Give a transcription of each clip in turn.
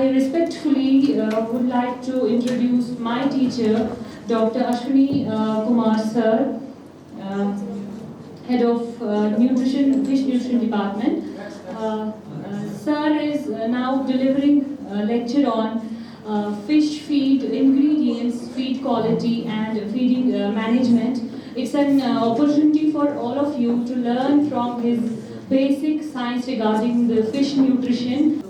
I respectfully would like to introduce my teacher, Dr. Ashwini Kumar Sir, Head of Fish Nutrition Department. Sir is now delivering a lecture on fish feed ingredients, feed quality and feeding management. It's an opportunity for all of you to learn from his basic science regarding the fish nutrition.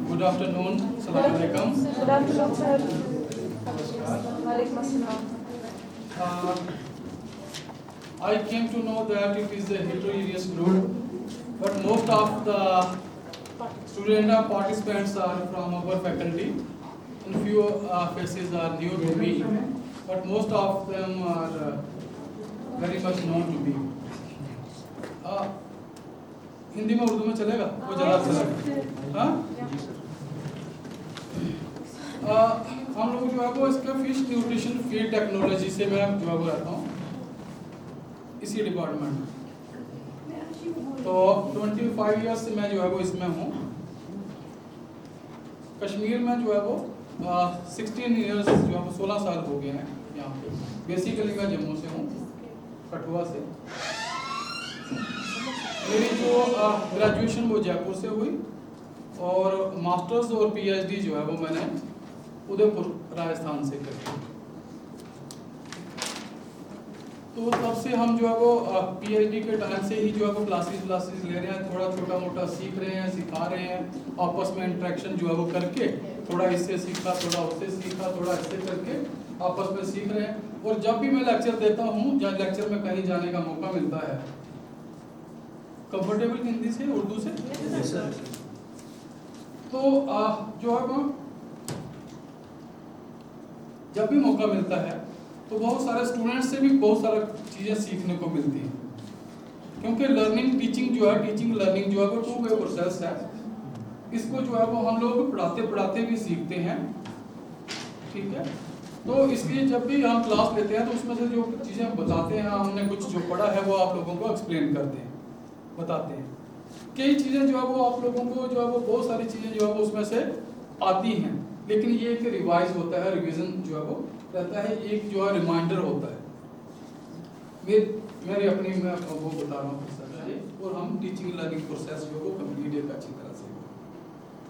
Good afternoon. Assalamu alaikum. Good afternoon, sir. Walaikum assalam. I came to know that it is a heterogeneous group, but most of the student participants are from our faculty, and few faces are new to me, but most of them are very much known to me. Hindi में उर्दू में चलेगा वो ज़्यादा अच्छा लगेगा हाँ हम लोग जो है वो इसका फिश न्यूट्रिशन फीड टेक्नोलॉजी से मैं जो है वो रहता हूँ इसी डिपार्टमेंट में तो 25 इयर्स से मैं जो है वो इसमें हूँ कश्मीर में जो है वो 16 इयर्स जो है वो 16 साल हो गए हैं यहाँ पे बेसिकली मैं जम्मू से हूँ कठुआ से मेरी जो ग्रेजुएशन वो जयपुर से हुई और मास्टर्स और पीएचडी जो है वो मैंने उदयपुर राजस्थान से करी तो तब से हम जो है वो पीएचडी के टाइम से ही जो है वो क्लासेस ले रहे हैं थोड़ा छोटा मोटा सीख रहे हैं सिखा रहे हैं आपस में इंटरेक्शन जो है वो करके थोड़ा इससे सीखा थोड़ा उससे सीखा थोड़ा इससे करके आपस में सीख रहे हैं और जब भी मैं लेक्चर देता हूँ या लेक्चर में कहीं जाने का मौका मिलता है कंफर्टेबल हिंदी से उर्दू से yes, तो जो है वो जब भी मौका मिलता है तो बहुत सारे स्टूडेंट्स से भी बहुत सारा चीज़ें सीखने को मिलती हैं क्योंकि लर्निंग टीचिंग जो है टीचिंग लर्निंग जो है वो टू वे प्रोसेस है इसको जो है वो हम लोग पढ़ाते पढ़ाते भी सीखते हैं ठीक है तो इसलिए जब भी हम क्लास लेते हैं तो उसमें से जो चीज़ें बताते हैं हमने कुछ जो पढ़ा है वो आप लोगों को एक्सप्लेन करते हैं बताते हैं कई चीज़ें जो है वो आप लोगों को जो है वो बहुत सारी चीज़ें जो है वो उसमें से आती हैं लेकिन ये एक रिवाइज होता है रिवीजन जो है वो रहता है एक जो है रिमाइंडर होता है मेरी अपनी मैं वो बता रहा हूँ और हम टीचिंग लर्निंग प्रोसेस जो है वो कंप्लीट एक अच्छी तरह से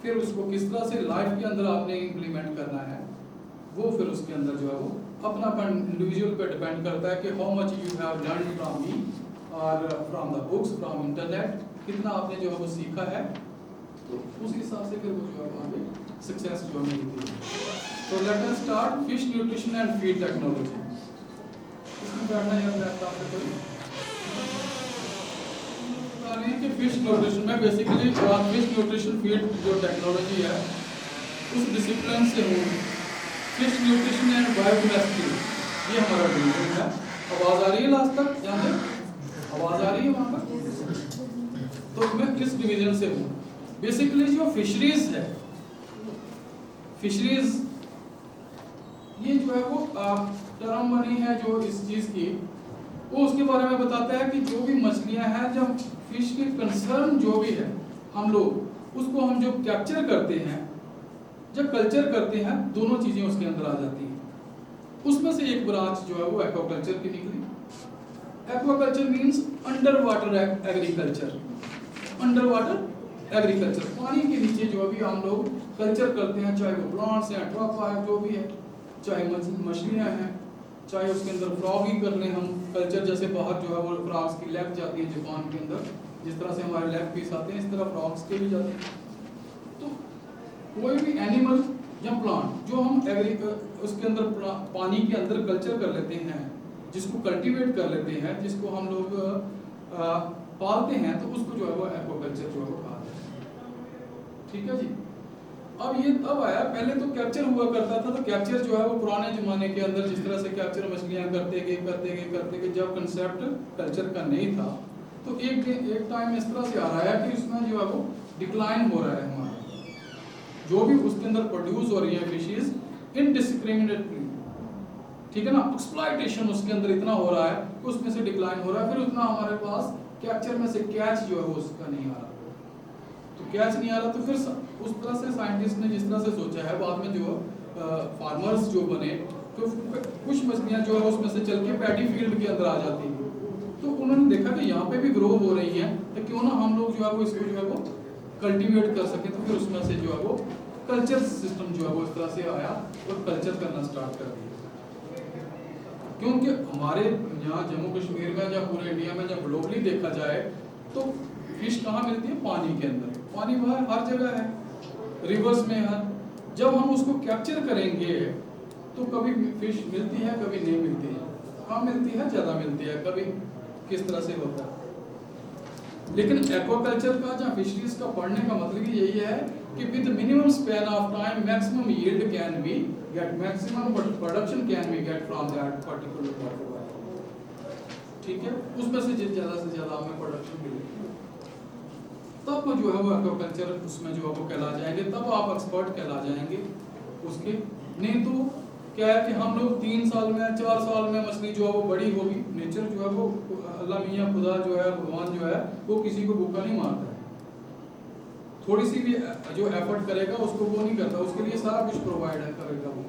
फिर उसको किस तरह से लाइफ के अंदर आपने इम्प्लीमेंट करना है वो फिर उसके अंदर जो है वो अपना इंडिविजुअल पे डिपेंड करता है कि how much you have learn from me और from the books from internet कितना आपने जो है वो सीखा है तो उस हिसाब से फिर वो जो है वहाँ पे सक्सेस जो मिलती है तो let us start fish nutrition and feed technology इसमें बैठना है बैठता है कोई बता रहे हैं कि फिश न्यूट्रिशन में बेसिकली फिश न्यूट्रिशन फीड जो टेक्नोलॉजी है उस डिसिप्लिन से हूँ फिश न्यूट्रिशन एंड बायोकेमिस्ट्री ये हमारा डिवीजन है आवाज़ आ रही है लास्ट तक जाने आवाज आ रही है वहां पर तो मैं किस डिवीजन से हूँ बेसिकली जो फिशरीज है फिशरीज ये जो है वो टर्म बनी है जो इस चीज की वो उसके बारे में बताता है कि जो भी मछलियां हैं जब फिश के कंसर्न जो भी है हम लोग उसको हम जो कैप्चर करते हैं जब कल्चर करते हैं दोनों चीजें उसके अंदर आ जाती हैं उसमें से एक ब्रांच जो है वो एक्वाकल्चर की निकली aquaculture means under water agriculture under water agriculture पानी के नीचे जो भी हम लोग कल्चर करते हैं चाहे वो प्लांट्स हैं ट्रॉफा है जो भी है चाहे मछलियां हैं चाहे उसके अंदर फ्रॉग ही कर लें हम कल्चर जैसे बाहर जो है वो फ्रॉग्स की लैब जाती है जापान के अंदर जिस तरह से हमारे लैब पीस आते हैं इस तरह फ्रॉग्स के भी जाते हैं तो कोई भी एनिमल या प्लांट जो हम उसके अंदर पानी के अंदर कल्चर कर लेते हैं जिसको कल्टीवेट कर लेते हैं जिसको हम लोग पालते हैं तो उसको जो है वो एक्वाकल्चर जो है वो कहा जाता है ठीक है जी अब ये तब आया पहले तो कैप्चर हुआ करता था तो कैप्चर जो है वो पुराने जमाने के अंदर जिस तरह से कैप्चर मछलियां करते गए जब कंसेप्ट कल्चर का नहीं था तो एक टाइम इस तरह से आ रहा है कि उसमें जो है वो डिक्लाइन हो रहा है हमारा जो भी उसके अंदर प्रोड्यूस हो रही है फिशेज इनडिस्क्रिमिनेटली ठीक है ना एक्सप्लॉयटेशन उसके अंदर इतना हो रहा है कि उसमें से डिक्लाइन हो रहा है फिर उतना हमारे पास कैप्चर में से कैच जो है वो उसका नहीं आ रहा तो कैच नहीं आ रहा, तो फिर उस तरह से साइंटिस्ट ने जिस तरह से सोचा है, बाद में जो फार्मर्स जो बने, तो कुछ मछलियाँ जो है उसमें से चल के पैडी फील्ड के अंदर आ जाती हैं। तो उन्होंने देखा कि यहाँ पे भी ग्रो हो रही हैं, तो क्यों ना हम लोग जो है वो इसको जो है वो कल्टीवेट कर सकें। तो फिर उसमें से जो है वो कल्चर सिस्टम जो है वो इस तरह से आया और कल्चर करना स्टार्ट कर दिया। क्योंकि हमारे यहाँ जम्मू कश्मीर में या पूरे इंडिया में जब ग्लोबली देखा जाए तो फिश कहाँ मिलती है? पानी के अंदर। पानी बाहर हर जगह है, रिवर्स में है। जब हम उसको कैप्चर करेंगे तो कभी फिश मिलती है, कभी नहीं मिलती है। कहाँ मिलती है? ज़्यादा मिलती है, कभी किस तरह से होता है। लेकिन एक्वाकल्चर का या फिशरीज का पढ़ने का मतलब यही है कि with minimum span of time maximum yield can be get, maximum production can be get from that particular water body. ठीक है, उसमें से ज़्यादा हमें प्रोडक्शन मिलेगी, तब जो है वो एक्वाकल्चर उसमें जो है वो कहला जाएंगे, तब आप एक्सपर्ट कहला जाएंगे उसके। नहीं तो क्या है कि हम लोग 3 साल में 4 साल में मछली जो है वो बड़ी होगी। नेचर जो है वो अल्लाह मियाँ खुदा जो है, भगवान जो है वो किसी को भूखा नहीं मारता है। थोड़ी सी भी जो एफर्ट करेगा उसको वो नहीं करता, उसके लिए सारा कुछ प्रोवाइड करेगा वो।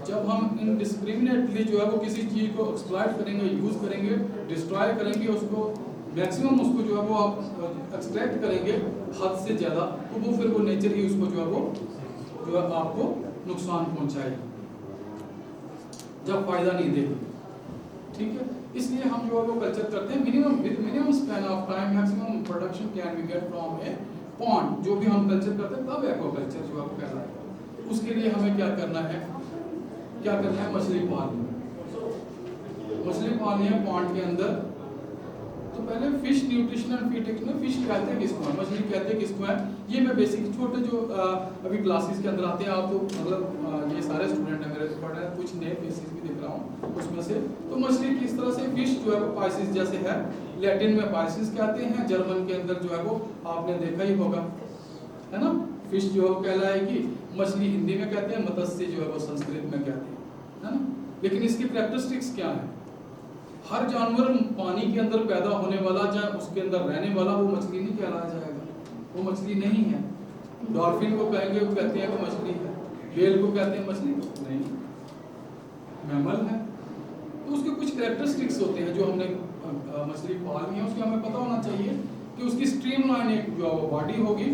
जब हम इनडिस्क्रिमिनेटली जो है वो किसी चीज़ को एक्सप्लॉइट करेंगे, यूज़ करेंगे, डिस्ट्रॉय करेंगे, उसको मैक्सिमम उसको जो है वो आप एक्सट्रैक्ट करेंगे हद से ज़्यादा, तो वो फिर वो नेचर ही उसको जो है वो जो है आपको नुकसान पहुँचाएगी जब फायदा नहीं देगी। ठीक है, इसलिए हम जो है वो कल्चर करते हैं minimum span of time maximum production can be get from A pond. जो भी हम कल्चर करते हैं तब एक्वाकल्चर जो है वो कहलाएगा। उसके लिए हमें क्या करना है? मछली पालनी है पॉन्ड के अंदर। तो पहले फिश न्यूट्रिशन एंड फीडिंग में फिश कहते हैं किसको है, मछली कहते हैं किसको है, ये मैं बेसिक छोटे जो अभी क्लासेस के अंदर आते हैं, आप तो मतलब ये सारे स्टूडेंट हैं मेरे से पढ़ रहे हैं, कुछ नए फेसेस भी दिख रहा हूँ उसमें से। तो मछली किस तरह से, फिश जो है वो पाइसिस जैसे है, लैटिन में पाइसिस कहते हैं, जर्मन के अंदर जो है वो आपने देखा ही होगा, है ना। फिश जो है वो कहलाएगी, मछली हिंदी में कहते हैं, मत्स्य जो है वो संस्कृत में कहते हैं, है ना। लेकिन इसकी कैरेक्टरिस्टिक्स क्या है? हर जानवर पानी के अंदर पैदा होने वाला या उसके अंदर रहने वाला वो मछली नहीं कहलाया जाएगा, वो मछली नहीं है। डॉल्फिन को कहेंगे वो कहते हैं कि मछली है, व्हेल को कहते हैं मछली नहीं, मैमल है। तो उसके कुछ कैरेक्टरिस्टिक्स होते हैं जो हमने मछली पालनी है, उसके हमें पता होना चाहिए कि उसकी स्ट्रीमलाइन एक जो बॉडी होगी,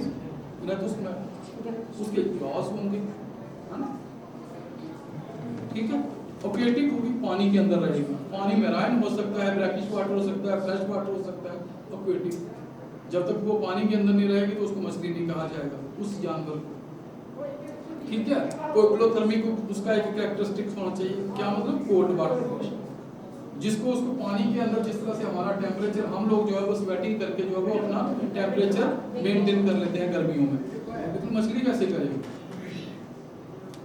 ना तो उसमें उसके जॉस होंगे, है ना। ठीक है, एक्वेटिक होगी, पानी के अंदर रहेगी। पानी मेराइन हो सकता है, ब्रैकिश वाटर हो सकता है, फ्रेश वाटर हो सकता है, एक्वेटिक। जब तक वो पानी के अंदर नहीं रहेगी तो उसको मछली नहीं कहा जाएगा उस जानवर को। ठीक है, कोइक्लोथर्मी को उसका एक कैरेक्टरिस्टिक्स होना चाहिए, क्या मतलब? कोल्ड वाटर फिश, जिसको उसको पानी के अंदर जिस तरह से हमारा टेम्परेचर, हम लोग जो है वो स्वेटिंग करके जो है वो अपना टेम्परेचर मेंटेन कर लेते हैं गर्मियों में, लेकिन मछली कैसे करेगी?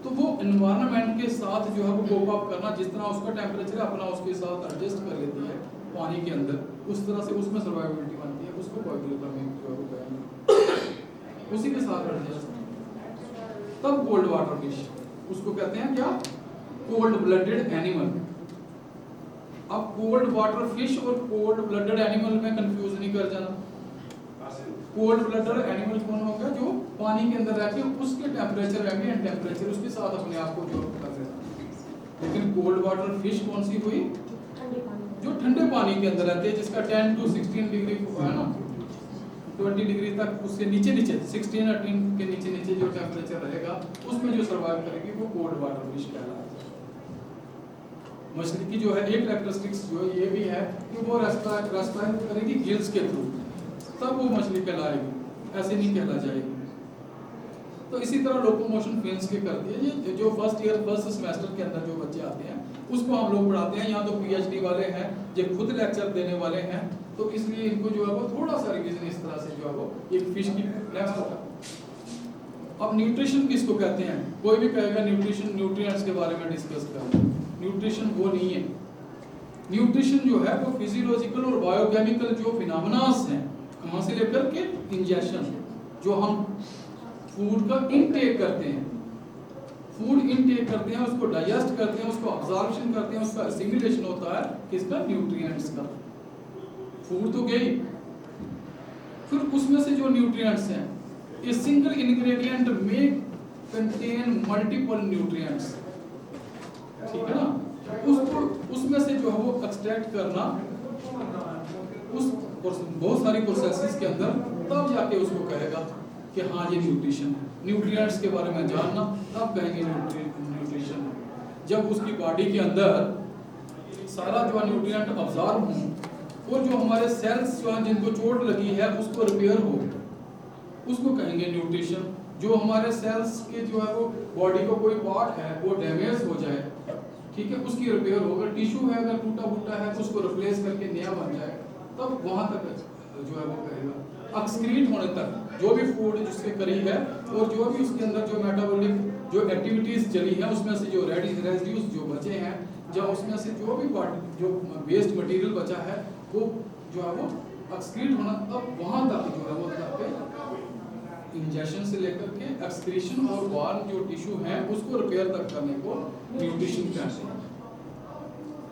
तो वो एनवायरनमेंट के साथ जो है वो कोप अप करना, जिस तरह उसका टेम्परेचर अपना उसके साथ एडजस्ट कर लेती है पानी के अंदर, उस तरह से उसमें सर्वाइविलिटी बनती है, उसको कोइक्लोथर्मी जो है वो कहेंगे, उसी के साथ एडजस्ट। तब कोल्ड वाटर फिश उसको कहते हैं क्या? Cold blooded animal. अब कोल्ड वाटर फिश और कोल्ड ब्लडेड एनिमल में कंफ्यूज नहीं कर जाना। कोल्ड ब्लडेड एनिमल कौन होगा? जो पानी के अंदर रहते हैं, उसके टेम्परेचर, एम्बिएंट टेम्परेचर उसके साथ अपने आप को जो कर देना। लेकिन कोल्ड वाटर फिश कौन सी हुई? जो ठंडे पानी के अंदर रहते हैं, जिसका 10 to 16 डिग्री है ना, 20 डिग्री तक, उससे नीचे 16 और 18 के नीचे जो टेम्परेचर रहेगा, उसमें जो सर्वाइव करेगी वो कोल्ड वाटर फिश कहलाएगी। मछली की जो है एक कैरेक्टरिस्टिक्स जो ये भी है कि वो रेस्पायर करेगी गिल्स के थ्रू, तब वो मछली कहलाएगी, ऐसे नहीं कहला जाएगी। तो इसी तरह लोकोमोशन फिन्स के करती है। ये जो फर्स्ट सेमेस्टर के अंदर जो बच्चे आते हैं उसको हम लोग पढ़ाते हैं। यहाँ तो पीएचडी वाले हैं, ये खुद लेक्चर देने वाले हैं, तो इसलिए इनको जो है वो थोड़ा सा रिवीजन इस तरह से जो है वो एक फिश की नेक्स्ट होगा। अब न्यूट्रिशन किसको कहते हैं? कोई भी कहेगा न्यूट्रिशन, न्यूट्रिएंट्स के बारे में डिस्कस कर। न्यूट्रिशन वो नहीं है। न्यूट्रिशन जो है वो फिजियोलॉजिकल और बायोकेमिकल जो फिनोमेनास हैं, कहाँ से लेकर के इंजेक्शन, जो हम फूड का इनटेक करते हैं, उसको डाइजेस्ट करते हैं, उसको अब्जॉर्प्शन करते हैं, उसका असिमिलेशन होता है किसका? न्यूट्रिएंट्स का। फूड तो गई, फिर उसमें से जो न्यूट्रिएंट्स हैं, ए सिंगल इंग्रेडिएंट में कंटेन मल्टीपल न्यूट्रिएंट्स, ठीक है ना। उसको उसमें से जो है वो एक्सट्रैक्ट करना उस बहुत सारी प्रोसेसेस के अंदर, तब जाके उसको कहेगा कि हाँ ये न्यूट्रिशन है। न्यूट्रिएंट्स के बारे में जानना, तब कहेंगे न्यूट्रिशन है। जब उसकी बॉडी के अंदर सारा जो न्यूट्रिएंट अब्जॉर्ब हो और जो हमारे सेल्स जो हैं जिनको चोट लगी है उसको रिपेयर हो, उसको कहेंगे न्यूट्रिशन। जो हमारे सेल्स के जो है वो बॉडी का कोई पार्ट है वो डैमेज हो जाए, ठीक है, उसकी रिपेयर हो, अगर टिश्यू है अगर टूटा फूटा है तो उसको रिप्लेस करके नया बन जाए, तब वहां तक जो है वो कहेगा। एक्सक्रीट होने तक जो भी फूड जिसके करीब है और जो भी उसके अंदर जो मेटाबॉलिक जो एक्टिविटीज चली है उसमें से जो रेजिड्यूज जो बचे हैं, जब उसमें से जो भी पार्ट जो वेस्ट मटेरियल बचा है वो जो है वो एक्सक्रीट होना, तब वहां तक जो है वो तक इंजेक्शन से लेकर के एक्सक्रीशन और वार्म जो टिश्यू है उसको रिपेयर तक करने को न्यूट्रिशन कहते हैं,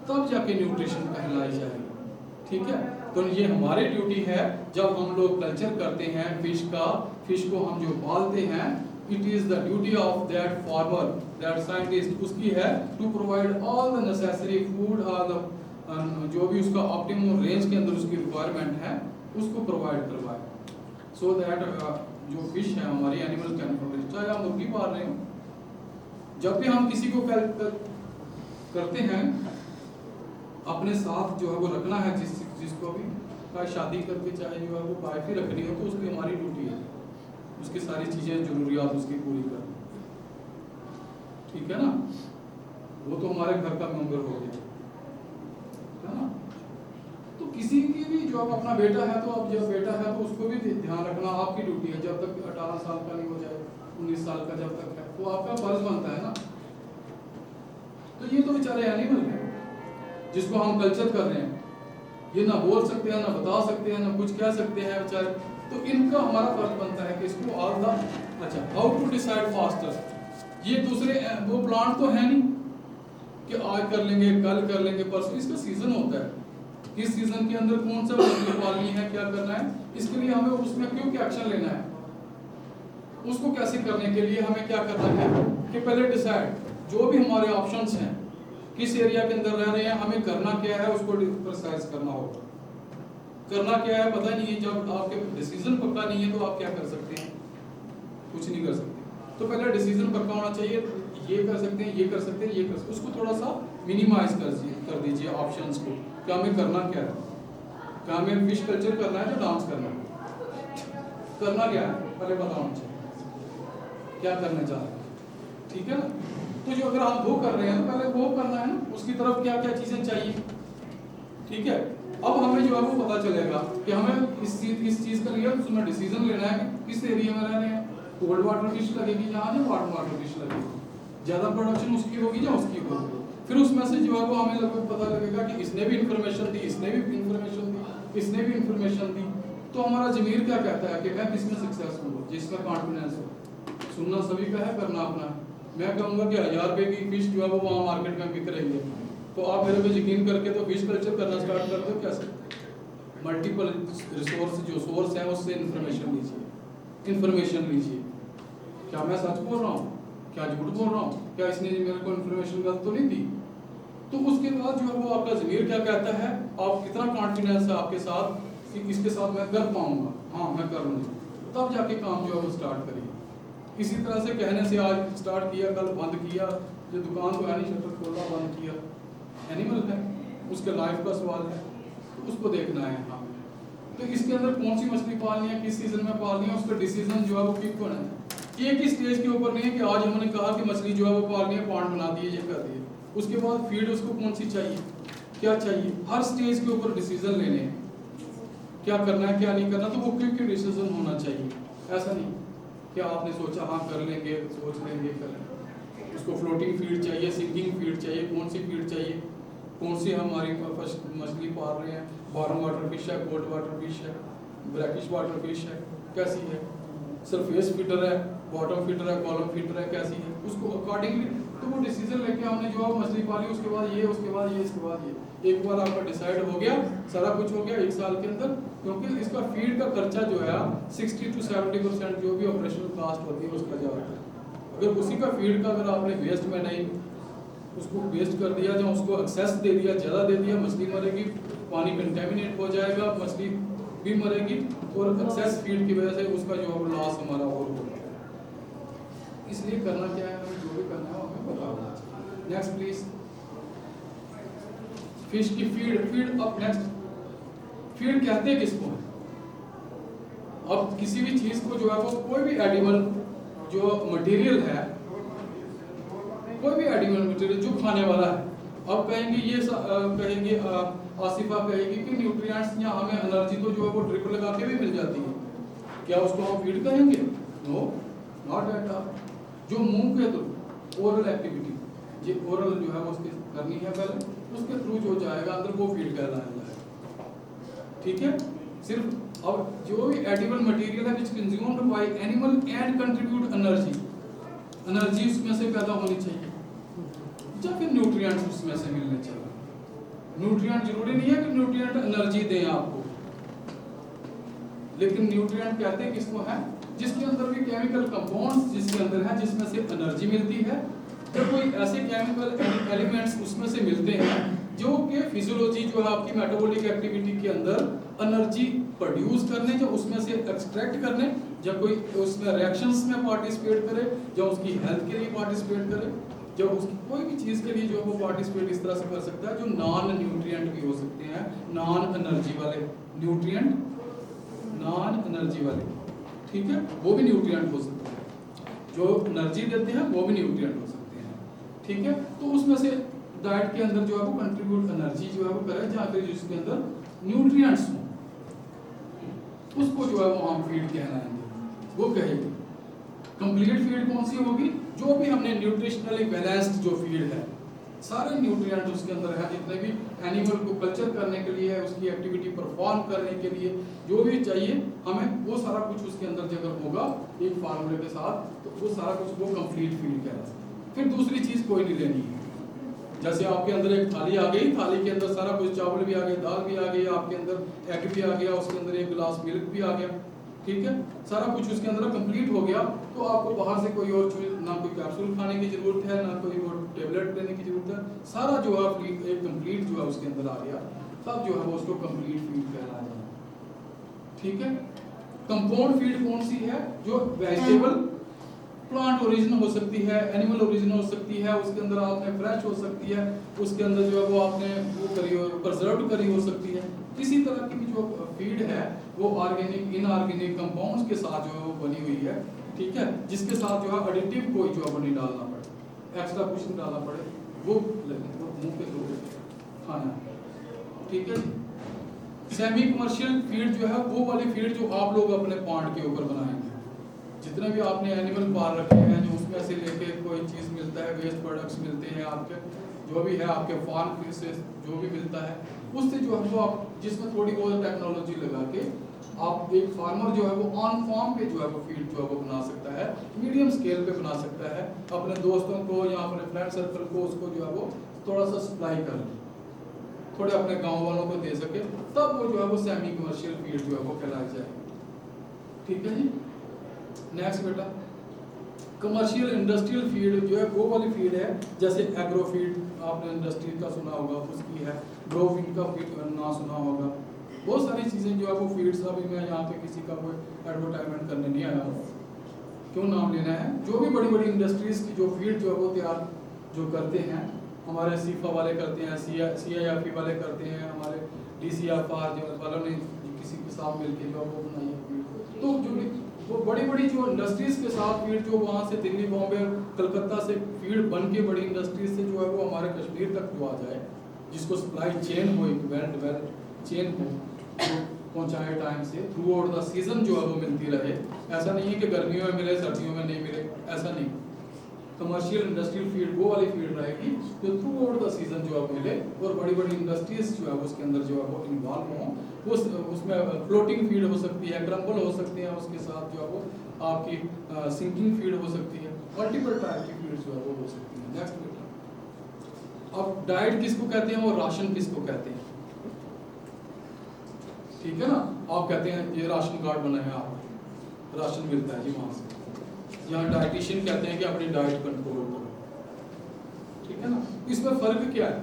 तब जाके न्यूट्रिशन कहलाई जाएगी, ठीक है। तो ये हमारी ड्यूटी है जब हम लोग कल्चर करते हैं फिश को हम जो पालते हैं, it is the duty of that farmer that scientist, उसकी है to provide all the necessary food और जो भी उसका ऑप्टिमम रेंज के अंदर उसकी रिक्वायरमेंट है उसको प्रोवाइड करवाए, सो दैट जो फिश है हमारी एनिमल कैन प्रोग्रेस। चाहे हम मुर्गी पाल रहे हो, जब भी हम किसी को करते हैं अपने साथ जो है वो रखना है, जिसको भी का शादी करके चाहे जो है वो वाइफ ही रखनी हो, तो उसकी हमारी ड्यूटी है उसकी सारी चीजें जरूरियात उसकी पूरी करनी, ठीक है ना। वो तो हमारे घर का मेंबर हो गया, है ना। तो किसी की भी जो अब अपना बेटा है, तो अब जब बेटा है तो उसको भी ध्यान रखना आपकी ड्यूटी है, जब तक 18 साल का नहीं हो जाए, 19 साल का जब तक है, तो आपका फर्ज बनता है ना। तो ये तो बेचारे एनिमल है जिसको हम कल्चर कर रहे हैं, ये ना बोल सकते हैं, ना बता सकते हैं, ना कुछ कह सकते हैं बेचारे, तो इनका हमारा फर्ज बनता है कि इसको ऑल द अच्छा हाउ टू डिसाइड फास्टर। ये दूसरे वो प्लांट तो है नहीं कि आज कर लेंगे कल कर लेंगे परसों, इसका सीजन होता है, किस सीजन के अंदर कौन सा मछली पालनी है, क्या करना है, इसके लिए हमें उसमें क्यों क्या एक्शन लेना है, उसको कैसे करने के लिए हमें क्या करना है कि पहले डिसाइड जो भी हमारे ऑप्शंस हैं, किस एरिया के अंदर रह रहे हैं, हमें करना क्या है उसको प्रिसाइज करना होगा। करना क्या है पता नहीं है, जब आपके डिसीजन पक्का नहीं है तो आप क्या कर सकते हैं, कुछ नहीं कर सकते। तो पहले डिसीजन पक्का होना चाहिए, ये कर सकते हैं, ये कर सकते हैं, ये कर सकते हैं, उसको थोड़ा सा मिनिमाइज कर दीजिए ऑप्शंस को, क्या हमें करना क्या है, क्या हमें फिश कल्चर करना है या डांस करना है, करना क्या है पहले पता होना चाहिए क्या करना चाह रहे हैं, ठीक है ना। तो जो अगर आप वो कर रहे हैं तो पहले वो करना है ना, उसकी तरफ क्या क्या चीजें चाहिए, ठीक है। अब हमें जो है वो पता चलेगा कि हमें इस चीज का लिए उसमें डिसीजन लेना है कि किस एरिया में रह रहे हैं, कोल्ड वाटर फिश लगेगी जहाँ या वार्म वाटर फिश लगेगी, ज्यादा प्रोडक्शन उसकी होगी या उसकी होगी। फिर उसमें से जो है वो हमें लगभग पता लगेगा कि इसने भी इंफॉर्मेशन दी, इसने भी इंफॉर्मेशन दी, इसने भी इंफॉर्मेशन दी, तो हमारा जमीर क्या कहता है कि मैं किसमें सक्सेसफुल हूँ, जिसमें कॉन्फिडेंस हो। सुनना सभी का है, करना अपना है। मैं कहूँगा कि 1000 रुपए की फिश जो है वो वहाँ मार्केट में बिक रही है, तो आप मेरे पे यकीन करके तो फिश कल्चर करना स्टार्ट कर दो। कैसे मल्टीपल रिसोर्स जो सोर्स है उससे इंफॉर्मेशन लीजिए, क्या मैं सच बोल रहा हूँ, क्या झूठ बोल रहा हूँ, क्या इसने मेरे को इंफॉर्मेशन गलत तो नहीं दी। तो उसके बाद जो है वो आपका ज़मीर क्या कहता है, आप कितना कॉन्फिडेंस है आपके साथ कि इसके साथ मैं कर पाऊंगा, हाँ मैं कर लूँगा, तब जाके काम जो है वो स्टार्ट करिए। इसी तरह से कहने से आज स्टार्ट किया कल बंद किया, जो दुकान तो है नहीं शटर खोला बंद किया, एनिमल है, उसके लाइफ का सवाल है, तो उसको देखना है। हाँ तो इसके अंदर कौन सी मछली पालनी है, किस सीजन में पालनी है, उसका डिसीजन जो है वो क्विक होना है। एक ही स्टेज के ऊपर नहीं है कि आज हमने कहा कि मछली जो है वो पालनी है, पॉन्ड बना दिए, ये कर दिए, उसके बाद फीड उसको कौन सी चाहिए, क्या चाहिए, हर स्टेज के ऊपर डिसीजन लेने हैं, क्या करना है क्या नहीं करना, तो वो क्विक डिसीजन होना चाहिए। ऐसा नहीं क्या आपने सोचा हाँ कर लेंगे, सोच लेंगे कर लेंगे। उसको फ्लोटिंग फीड चाहिए, सिंकिंग फीड चाहिए, कौन सी फीड चाहिए, कौन सी हमारी मछली पाल रहे हैं, वार्म वाटर फिश है, कोल्ड वाटर फिश है, ब्रैकिश वाटर फिश है, कैसी है, सरफेस फीडर है, बॉटम फीडर है, कॉलम फीडर है, कैसी है, उसको अकॉर्डिंगली तो वो डिसीजन लेके हमने जो है मछली पाली, उसके बाद ये, उसके बाद ये, इसके बाद ये, एक बार आपका डिसाइड हो गया, सारा कुछ हो गया 1 साल के अंदर। क्योंकि इसका फीड का खर्चा जो है 60 to 70% जो भी ऑपरेशनल कॉस्ट होती है उसका जाता है। अगर उसी का फीड का अगर आपने वेस्ट में नहीं उसको वेस्ट कर दिया, या उसको एक्सेस दे दिया, ज़्यादा दे दिया, मछली मरेगी, पानी कंटेमिनेट हो जाएगा, मछली भी मरेगी, और एक्सेस फीड की वजह से उसका जो है लॉस हमारा और होगा। इसलिए करना क्या है, हमें जो भी करना है हमें पता होना चाहिए। नेक्स्ट प्लीज, फिश की फीड अब नेक्स्ट फीड कहते हैं किसको? अब किसी भी चीज को जो है वो कोई भी एनिमल जो मटेरियल है, कोई भी एनिमल मटेरियल जो खाने वाला है, अब कहेंगे ये कहेंगे आसिफा कहेगी कि न्यूट्रिएंट्स या हमें एनर्जी तो जो है वो ड्रिप लगा के भी मिल जाती है, क्या उसको हम फीड कहेंगे? No, not at all. जो मुंह के थ्रू ओरल एक्टिविटी, ये ओरल जो है वो उसकी करनी है पहले, उसके थ्रू जो जाएगा अंदर वो फीड कहलाएगा। ठीक है, सिर्फ अब जो भी एडिबल मटेरियल है which consumed by animal and contribute energy, energy उसमें से पैदा होनी चाहिए, या फिर न्यूट्रिएंट्स उसमें से मिलने चाहिए। न्यूट्रिएंट जरूरी नहीं है कि न्यूट्रिएंट एनर्जी दें आपको, लेकिन न्यूट्रिएंट कहते हैं किसको है? जिसके अंदर भी केमिकल कंपाउंड्स जिसके अंदर है जिसमें से एनर्जी मिलती है, तो कोई ऐसे केमिकल एलिमेंट्स उसमें से मिलते हैं जो कि फिजियोलॉजी जो है आपकी मेटाबॉलिक एक्टिविटी के अंदर एनर्जी प्रोड्यूस करने, जो उसमें से एक्सट्रैक्ट करने, जब कोई उसमें रिएक्शंस में पार्टिसिपेट करे, जो उसकी हेल्थ के लिए पार्टिसिपेट करे, जो उसकी कोई भी चीज़ के लिए जो वो पार्टिसिपेट इस तरह से कर सकता है, जो नॉन न्यूट्रिएंट भी हो सकते हैं, नॉन एनर्जी वाले न्यूट्रिएंट, नॉन एनर्जी वाले, ठीक है, वो भी न्यूट्रिएंट हो सकते हैं, जो एनर्जी देते हैं वो भी न्यूट्रिएंट हो सकते हैं। ठीक है, तो उसमें से डाइट के अंदर जो है वो कंट्रीब्यूट एनर्जी जो है वो करे, जहाँ पे जिसके अंदर न्यूट्रिएंट्स हो उसको जो है वो हम फीड कहलाएंगे। वो कहेगी कंप्लीट फीड कौन सी होगी? जो भी हमने न्यूट्रिशनली बैलेंस्ड जो फीड है, सारे न्यूट्रिएंट उसके अंदर है, जितने भी एनिमल को कल्चर करने के लिए, उसकी एक्टिविटी परफॉर्म करने के लिए जो भी चाहिए हमें, वो सारा कुछ उसके अंदर अगर होगा एक फार्मूले के साथ, तो वो सारा कुछ वो कंप्लीट फीड कहलाता है। फिर दूसरी चीज कोई नहीं लेनी है, जैसे आपके अंदर एक थाली आ गई, थाली के अंदर सारा कुछ, चावल भी आ गए, दाल भी आ गई, आपके अंदर एग भी आ गया, उसके अंदर एक गिलास मिल्क भी आ गया, ठीक है, सारा कुछ उसके अंदर कंप्लीट हो गया, तो आपको बाहर से कोई और चीज, ना कोई कैप्सूल खाने की जरूरत है, ना कोई और टेबलेट लेने की जरूरत है, सारा जो है एक कंप्लीट जो है उसके अंदर आ गया, तब जो है वो उसको कंप्लीट फीड कहलाया। ठीक है, कंपाउंड फीड कौन सी है? जो वेजिटेबल प्लांट ओरिजिन हो सकती है, एनिमल ओरिजिन हो सकती है, उसके अंदर आपने फ्रेश हो सकती है, उसके अंदर जो है वो आपने वो करी हो, प्रिजर्व करी हो सकती है। इसी तरह की जो फीड है वो ऑर्गेनिक इनऑर्गेनिक कंपाउंड्स के साथ जो है वो बनी हुई है, ठीक है, जिसके साथ जो है एडिटिव कोई जो है वो नहीं डालना पड़े, एक्स्ट्रा कुछ नहीं डालना पड़े, वो मुंह के थ्रू खाना है। ठीक है, सेमी कमर्शियल फीड जो है वो वाली फीड जो आप लोग अपने पॉन्ड के ऊपर बनाएंगे, जितने भी आपने एनिमल पाल रखे हैं, जो उसमें से लेके कोई चीज़ मिलता है, वेस्ट प्रोडक्ट्स मिलते हैं आपके, जो भी है आपके फार्म फीड से जो भी मिलता है, उससे जो है वो आप जिसमें थोड़ी बहुत टेक्नोलॉजी लगा के आप एक फार्मर जो है वो ऑन फार्म पे जो है वो फीड जो है वो बना सकता है, मीडियम स्केल पे बना सकता है, अपने दोस्तों को या अपने फ्रेंड सर्कल को उसको जो है वो थोड़ा सा सप्लाई कर ले, थोड़े अपने गाँव वालों को दे सके, तब वो जो है वो सेमी कमर्शियल फीड जो है वो कहलाई जाएगी। ठीक है जी, नेक्स्ट बेटा, कमर्शियल इंडस्ट्रियल फीड जो है वो वाली फीड है, जैसे एग्रो फीड आपने इंडस्ट्री का सुना होगा, उसकी है, ग्रो फीड का फीड ना सुना होगा, बहुत सारी चीज़ें जो है वो फीड्स। अभी मैं यहाँ पे किसी का कोई एडवर्टाइजमेंट करने नहीं आया हूँ, क्यों नाम लेना है, जो भी बड़ी बड़ी इंडस्ट्रीज की जो फीड जो है वो तैयार जो करते हैं, हमारे सीफा वाले करते हैं, CIFE वाले करते हैं, हमारे DCFR जो वालों ने किसी के साथ मिलकर जो वो बनाई है फीड, तो जो वो बड़ी बड़ी जो इंडस्ट्रीज के साथ फीड जो वहाँ से दिल्ली, बॉम्बे, कलकत्ता से फीड बन के बड़ी इंडस्ट्रीज से जो है वो हमारे कश्मीर तक जो आ जाए, जिसको सप्लाई चेन हो, एक वेल डेवलप्ड चेन हो, तो पहुँचाए टाइम से, थ्रू आउट द सीजन जो है वो मिलती रहे। ऐसा नहीं है कि गर्मियों में मिले सर्दियों में नहीं मिले, ऐसा नहीं। कमर्शियल इंडस्ट्रियल फीड वो वाली फीड रहेगी जो थ्रू आउट द सीजन जो है मिले, और बड़ी बड़ी इंडस्ट्रीज जो है उसके अंदर जो है वो इन्वॉल्व हों। उसमें फ्लोटिंग फीड हो सकती है, क्रम्बल हो सकते हैं, उसके साथ जो है वो आपकी सिंकिंग फीड हो सकती है, मल्टीपल टाइप की फीड जो है वो हो सकती है। नेक्स्ट बेटा, अब डाइट किसको कहते हैं और राशन किसको कहते हैं? ठीक है ना, आप कहते हैं ये राशन कार्ड बना है, आप राशन मिलता है जी वहां से। यहाँ डाइटिशियन कहते हैं कि अपनी डाइट कंट्रोल करो, ठीक है ना। इसमें फर्क क्या है?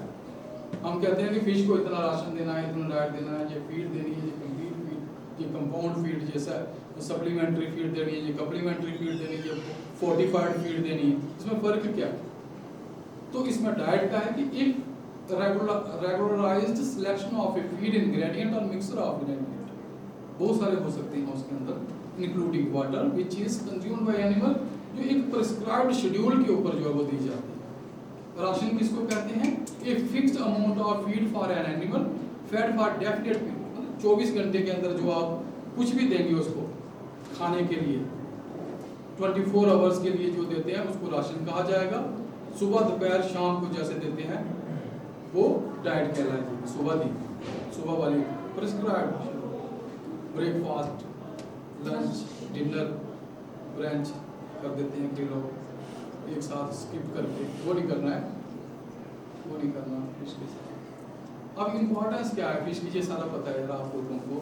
हम कहते हैं कि फिश को इतना राशन देना है, इतना डाइट देना है, ये फीड देनी है, ये कंप्लीट फीड, ये कंपाउंड फीड जैसा सप्लीमेंट्री फीड देनी है, ये कम्प्लीमेंट्री फीड देनी है, फोर्टिफाइड फीड देनी है। इसमें फर्क क्या है? तो इसमें डाइट का है कि एक regularized selection of a feed ingredient or mixture of ingredient, बहुत सारे हो सकते हैं उसके अंदर, including water which is consumed by animal, जो एक प्रिस्क्राइब्ड शेड्यूल के ऊपर जो है वो दी जाती है। राशन किसको कहते हैं? A fixed amount of feed for an animal fed for definite period, 24 घंटे के अंदर जो आप कुछ भी देंगे उसको खाने के लिए, 24 आवर्स के लिए जो देते हैं उसको राशन कहा जाएगा। सुबह दोपहर शाम को जैसे देते हैं वो डाइट कहलाएगी। सुबह वाली prescribed, breakfast, lunch, dinner, brunch कर देते हैं कि लोग एक साथ स्किप करके, वो नहीं करना है, वो नहीं करना फिश के साथ। अब इम्पोर्टेंस क्या है फिश की, ये सारा पता है आप लोगों को,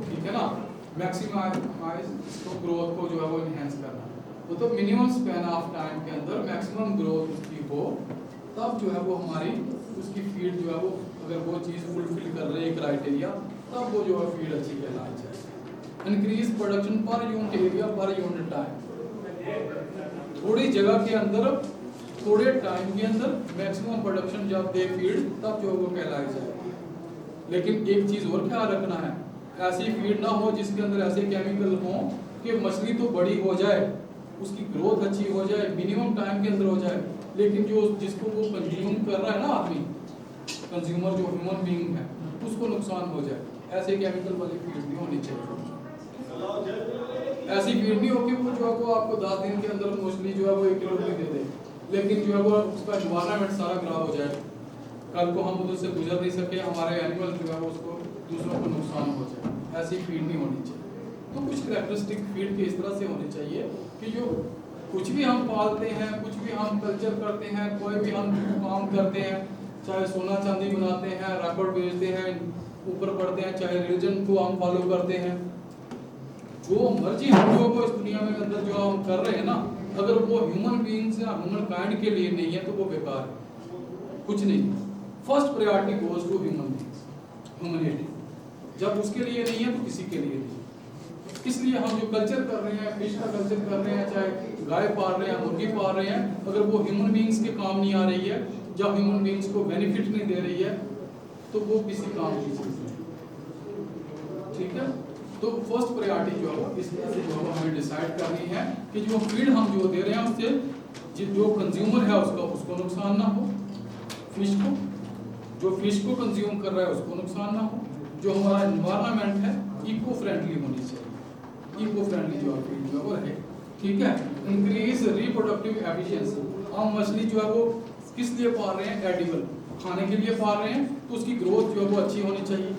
ठीक है ना। मैक्सिमाइज इसको ग्रोथ को जो है वो इनहेंस करना, वो तो मिनिमम स्पैन ऑफ टाइम के अंदर मैक्सिमम ग्रोथ उसकी हो, तब जो है वो हमारी उसकी फीड जो है वो, अगर वो चीज़ फुलफिल कर रही है क्राइटेरिया, तब वो जो है फीड अच्छी कहलाई जाए। Increase production per unit area per unit time, थोड़ी जगह के अंदर थोड़े टाइम के अंदर मैक्सिमम प्रोडक्शन जब दे फीड, तब जो वो कहलाई जाए। लेकिन एक चीज़ और ख्याल रखना है, ऐसी फीड ना हो जिसके अंदर ऐसे केमिकल हो कि मछली तो बड़ी हो जाए, उसकी ग्रोथ अच्छी हो जाए, मिनिमम टाइम के अंदर हो जाए, लेकिन जो जिसको वो कंज्यूम कर रहा है ना आदमी, कंज्यूमर जो ह्यूमन बीइंग है, उसको नुकसान हो जाए। ऐसे केमिकल वाली फीड नहीं होनी चाहिए। ऐसी फीड नहीं होगी वो जो है वो आपको 10 दिन के अंदर मछली जो है वो 1 किलो की दे दे, लेकिन जो है वो उसका एनवायरनमेंट सारा खराब हो जाए, कल को हम उधर से गुजर नहीं सके, हमारे एनिमल जो है वो उसको दूसरों को नुकसान हो जाए। ऐसी फीड नहीं होनी चाहिए। तो कुछ कैरेक्टरिस्टिक फीड के इस तरह से होनी चाहिए कि जो कुछ भी हम पालते हैं, कुछ भी हम कल्चर करते हैं, कोई भी हम काम करते हैं, चाहे सोना चांदी बनाते हैं, रबड़ बेचते हैं, ऊपर पढ़ते हैं, चाहे रिलीजन को हम फॉलो करते हैं, जो मर्जी हम लोगों को इस दुनिया में अंदर जो हम कर रहे हैं ना, अगर वो ह्यूमन बीइंग्स या ह्यूमन काइंड के लिए नहीं है तो वो बेकार है, कुछ नहीं। First priority goes to human beings, humanity. जब उसके लिए नहीं है तो किसी के लिए नहीं। इसलिए हम जो कल्चर कर रहे हैं, फिश का कल्चर कर रहे हैं, चाहे गाय पाल रहे हैं, मुर्गी पाल रहे हैं, अगर वो ह्यूमन बीइंग्स के काम नहीं आ रही है, जब ह्यूमन बीइंग्स को बेनिफिट नहीं दे रही है, तो वो किसी काम की चीज नहीं। ठीक है, तो फर्स्ट प्रायोरिटी जो है इस तरह से जो हमें डिसाइड करनी है कि जो फीड हम जो दे रहे हैं उससे जो कंज्यूमर है उसको नुकसान ना हो, फिश को, जो फिश को कंज्यूम कर रहा है उसको नुकसान ना हो, जो हमारा एनवायरनमेंट है इको फ्रेंडली होनी चाहिए, इको फ्रेंडली जो फीड जो है वो रहे। ठीक है, इंक्रीज रिप्रोडक्टिव एफिशिएंसी। हम मछली जो है वो किस लिए पाल रहे हैं? एडिबल, खाने के लिए पाल रहे हैं, तो उसकी ग्रोथ जो है वो अच्छी होनी चाहिए।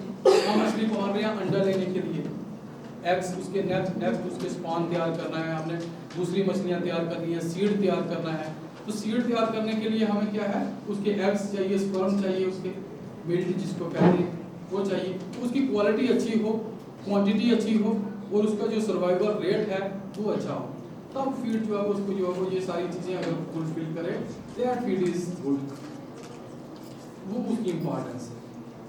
हम मछली पाल रहे हैं अंडा लेने के लिए, एग्स उसके नेक्स्ट उसके स्पॉन तैयार करना है, हमने दूसरी मछलियां तैयार करनी है, सीड तैयार करना है। तो सीड तैयार करने के लिए हमें क्या है, उसके एग्स चाहिए, स्पर्म चाहिए, उसके मिल्क जिसको कहते हैं वो चाहिए, उसकी क्वालिटी अच्छी हो, क्वांटिटी अच्छी हो, और उसका जो सर्वाइवल रेट है वो अच्छा हो, तब फीड जो है उसको जो है वो ये सारी चीज़ें अगर फुलफिल करे, दैट फीड इज गुड, वो उसकी इम्पोर्टेंस है।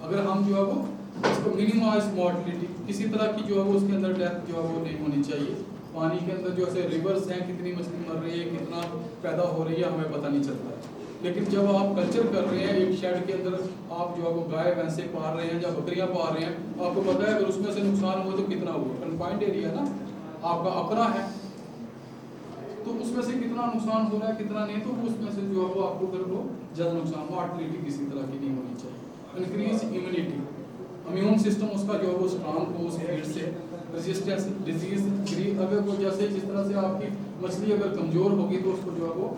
अगर हम जो है वो इसको मिनिमाइज मॉर्टिलिटी, किसी तरह की जो है वो उसके अंदर डेथ जो है वो नहीं होनी चाहिए। पानी के अंदर जो ऐसे रिवर्स हैं, कितनी मछली मर रही है, कितना पैदा हो रही है, हमें पता नहीं चलता है। लेकिन जब आप कल्चर कर रहे हैं एक शेड के अंदर, आप जो है वो गाय भैंसे पाल रहे हैं या बकरियां पाल रहे हैं, आपको पता है अगर उसमें से नुकसान हुआ तो कितना हुआ, कन्फाइंड एरिया ना आपका अपना है, तो उसमें से कितना नुकसान हो रहा है कितना नहीं, तो उसमें से जो है वो आपको फिर वो ज़्यादा नुकसान, मॉर्टिलिटी किसी तरह की नहीं होनी चाहिए। इंक्रीज इम्यूनिटी, इम्यून सिस्टम उसका जो है वो स्ट्रांग हो, उस फीड से रेजिस्टेंस डिजीज फ्री। अगर वो जैसे जिस तरह से आपकी मछली अगर कमज़ोर होगी तो उसको जो है वो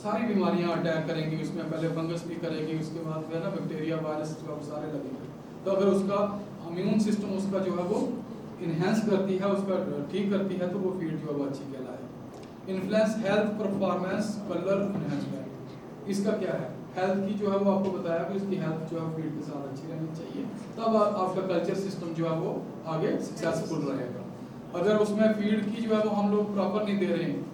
सारी बीमारियां अटैक करेंगी, उसमें पहले फंगस भी करेगी, उसके बाद जो है ना बैक्टीरिया वायरस जो है सारे लगेंगे। तो अगर उसका इम्यून सिस्टम उसका जो है वो इन्हेंस करती है, उसका ठीक करती है, तो वो फीड जो है वो अच्छी कहलाएगी। Influence health performance colour enhancement, इसका क्या है? हेल्थ की जो है वो आपको बताया कि उसकी हेल्थ जो है फीड के साथ अच्छी रहनी चाहिए, तब आपका कल्चर सिस्टम जो है वो आगे सक्सेसफुल रहेगा। अगर उसमें फीड की जो है वो हम लोग प्रॉपर नहीं दे रहे हैं,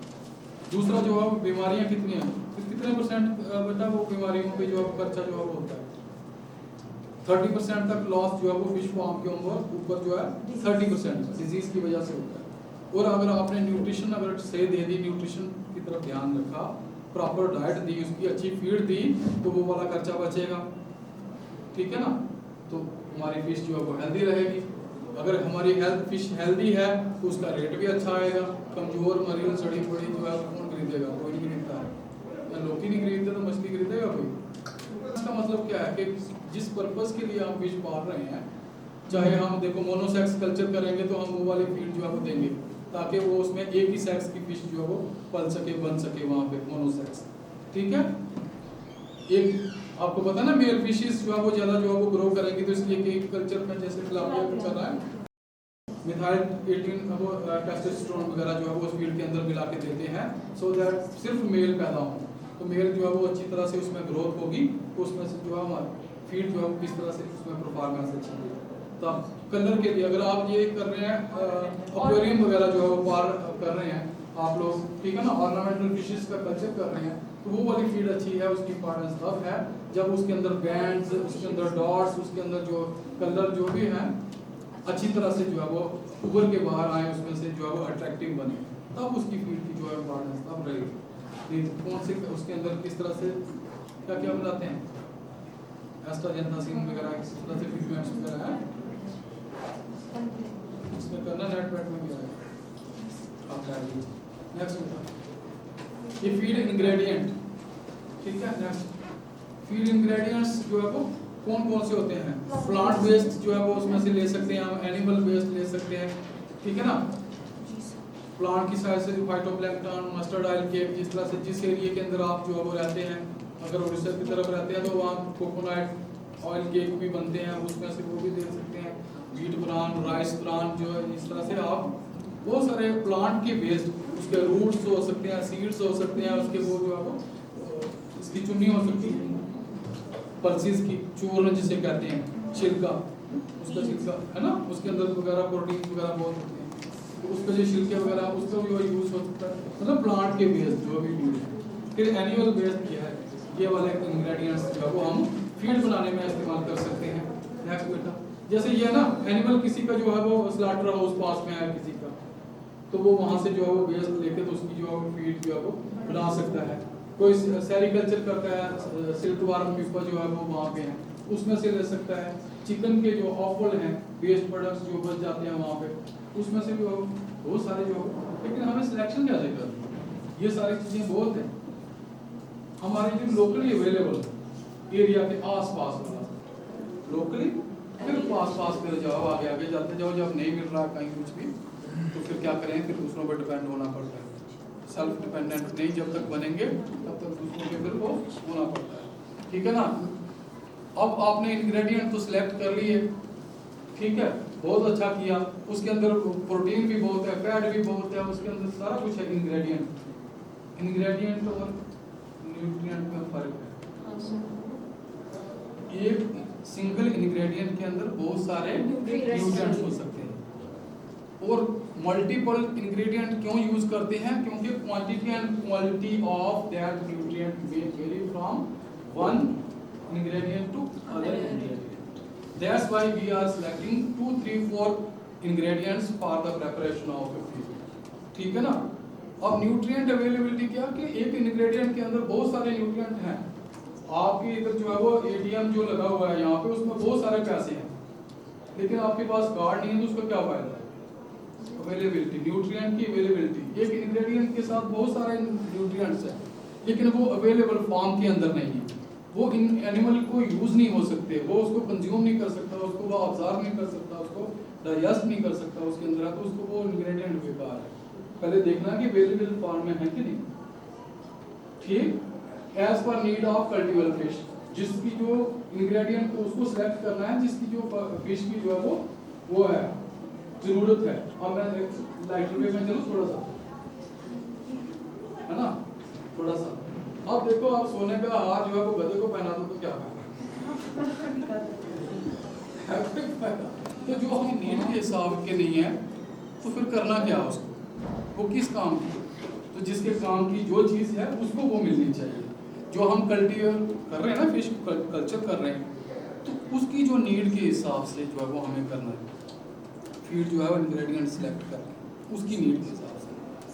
दूसरा जो है वो बीमारियां कितनी हैं, कितने परसेंट बेटा वो बीमारियों पे जो है खर्चा जो है वो होता है, 30% तक लॉस जो है वो फिश फार्म के ऊपर जो है 30% डिजीज की वजह से होता है। और अगर आपने न्यूट्रिशन अगर सही दे दी, न्यूट्रिशन की तरफ ध्यान रखा, प्रॉपर डाइट दी, उसकी अच्छी फीड दी, तो वो वाला खर्चा बचेगा, ठीक है ना। तो हमारी फिश जो है वो हेल्दी रहेगी। अगर हमारी फिश हेल्दी है तो उसका रेट भी अच्छा आएगा। कमजोर मरीज सड़ी पड़ी जो है कौन खरीदेगा? कोई नहीं खरीदता है। लोग ही नहीं खरीदते तो मछली खरीदेगा कोई? इसका मतलब क्या है कि जिस पर्पस के लिए हम फिश पाल रहे हैं, चाहे हम देखो मोनोसेक्स कल्चर करेंगे तो हम वो वाली फीड जो है वो देंगे ताकि वो उसमें एक ही सेक्स की फिश जो है वो पल सके, बन सके वहाँ पे मोनोसेक्स, ठीक है। एक आपको पता ना मेल फिशेस जो है वो ज़्यादा जो है वो ग्रो करेंगी, तो इसलिए एक कल्चर में जैसे तिलापिया कर रहा है, मिथाइल 18 वो टेस्टोस्टेरोन वगैरह जो है वो फीड के अंदर मिला के देते हैं, सो दैट सिर्फ मेल पैदा हो, तो मेल जो है वो अच्छी तरह से उसमें ग्रोथ होगी, तो उसमें से जो है हमारी फीड जो है वो किस तरह से उसमें परफॉर्मेंस अच्छी होगी। तो आप कलर के लिए अगर आप ये कर रहे हैं एक्वेरियम वगैरह जो है वो पार कर रहे हैं आप लोग, ठीक है ना, ऑर्नामेंटल फिशेस का कल्चर कर रहे हैं, तो वो वाली फीड अच्छी है। उसकी इंपॉर्टेंस तब है जब उसके अंदर बैंड्स, उसके अंदर डॉट्स, उसके अंदर जो कलर जो भी हैं अच्छी तरह से जो है वो उभर के बाहर आए, उसमें से जो है वो अट्रैक्टिव बने, तब उसकी फीड की जो है इंपॉर्टेंस तब रहेगी। कौन से उसके अंदर किस तरह से क्या क्या बनाते हैं, एस्ट्राजेंथासिन वगैरह किस तरह से पिगमेंट्स वगैरह है, इसमें करना नेट पैट में क्या है आप डाल दीजिए। नेक्स्ट ये फीड इंग्रेडिएंट, ठीक है। नेक्स्ट फीड इंग्रेडिएंट्स जो है वो कौन कौन से होते हैं? प्लांट वेस्ट जो है वो उसमें से ले सकते हैं हम, एनिमल वेस्ट ले सकते हैं, ठीक है ना। प्लांट की साइड से फाइटोप्लैंक्टन, मस्टर्ड ऑयल केक, जिस तरह से जिस एरिया के अंदर आप जो है वो रहते हैं, अगर उड़ीसा की तरफ रहते हैं तो वहाँ कोकोनट ऑयल केक भी बनते हैं, उसमें से वो भी दे सकते हैं। व्हीट ब्रान, राइस ब्रान जो है, इस तरह से आप बहुत सारे प्लांट के वेस्ट, उसके रूट्स हो सकते हैं, सीड्स हो सकते हैं, उसके वो जो है वो इसकी चुन्नी हो सकती है, पल्सीज की चूर्ण जिसे कहते हैं, छिलका, उसका छिलका है ना, उसके अंदर वगैरह प्रोटीन वगैरह बहुत होते हैं, तो उसके जो छिलके वगैरह उसका भी यूज हो सकता है, मतलब प्लांट के वेस्ट जो भी यूज है। फिर एनिमल वेस्ट किया है, ये वाले इंग्रेडिएंट्स जो है वो हम फीड बनाने में इस्तेमाल कर सकते हैं। नेक्स्ट बेटा, जैसे ये ना एनिमल किसी का जो है वो स्लॉटर हाउस पास में है किसी का, तो वो वहाँ से जो है वो वेस्ट लेके तो उसकी जो है वो फीड जो है वो बना सकता है। कोई सेरिकल्चर करता है, सिल्क वार्म पीपल जो है वो वहाँ पे है, उसमें से ले सकता है। चिकन के जो ऑफल हैं, वेस्ट प्रोडक्ट्स जो बच जाते हैं वहाँ पे, उसमें से भी बहुत सारे जो, लेकिन हमें सिलेक्शन कैसे करना, ये सारी चीज़ें बहुत हैं हमारे जो लोकली अवेलेबल एरिया के आसपास वाला, लोकली फिर पास फिर जाओ, आगे आगे जाते जाओ, जब नहीं मिल रहा कहीं कुछ भी तो फिर क्या करें, फिर दूसरों पर डिपेंड होना पड़ता है। सेल्फ डिपेंडेंट नहीं जब तक बनेंगे तब तक दूसरों के फिर वो होना पड़ता है, ठीक है ना। अब आपने इंग्रेडिएंट तो सिलेक्ट कर लिए, ठीक है, बहुत अच्छा किया, उसके अंदर प्रोटीन भी बहुत है, फैट भी बहुत है, उसके अंदर सारा कुछ है। इंग्रेडिएंट और न्यूट्रिएंट में फर्क है। एक सिंगल इंग्रेडिएंट के अंदर बहुत सारे न्यूट्रिएंट्स हो सकते हैं, और मल्टीपल इंग्रेडिएंट क्यों यूज करते हैं? क्योंकि quantity and quality of that nutrient may vary from one ingredient to other ingredient. That's why we are selecting 2, 3, 4 ingredients for the preparation of a food. ठीक है ना। अब न्यूट्रिएंट अवेलेबिलिटी क्या कि एक इंग्रेडिएंट के अंदर बहुत सारे न्यूट्रिएंट हैं। आपके इधर जो है वो एटीएम जो लगा हुआ है यहाँ पे, उसमें बहुत सारे पैसे हैं, लेकिन आपके पास कार्ड नहीं है, तो उसका क्या फायदा? अवेलेबिलिटी, न्यूट्रिएंट की अवेलेबिलिटी। एक इंग्रेडिएंट के साथ बहुत सारे न्यूट्रिएंट्स हैं, लेकिन वो अवेलेबल फॉर्म के अंदर नहीं है, वो इन एनिमल को यूज नहीं हो सकते, वो उसको कंज्यूम नहीं कर सकता, उसको वो ऑब्जर्व नहीं कर सकता, उसको डाइजेस्ट नहीं कर सकता उसके अंदर है, तो उसको वो इंग्रेडिएंट बेकार है। पहले देखना कि अवेलेबल फॉर्म में है कि नहीं, ठीक। As per need of cultivable fish, जिसकी जो इंग्रेडिएंट को उसको सिलेक्ट करना है, जिसकी जो फिश की जो है वो है, जरूरत है। और मैं लाइटर वे में चलूं थोड़ा सा, है ना, थोड़ा सा। अब देखो, आप सोने का हार जो है वो गधे को पहना दो तो क्या फायदा? तो जो हम नीड के हिसाब के नहीं है तो फिर करना क्या उसको, वो किस काम की? तो जिसके काम की जो चीज़ है उसको वो मिलनी चाहिए। जो हम कल्टीवेट कर रहे हैं ना, फिश कल्चर कर रहे हैं, तो उसकी जो नीड के हिसाब से जो है वो हमें करना है। फीड जो है वो इंग्रेडिएंट सेलेक्ट करना है उसकी नीड के हिसाब से,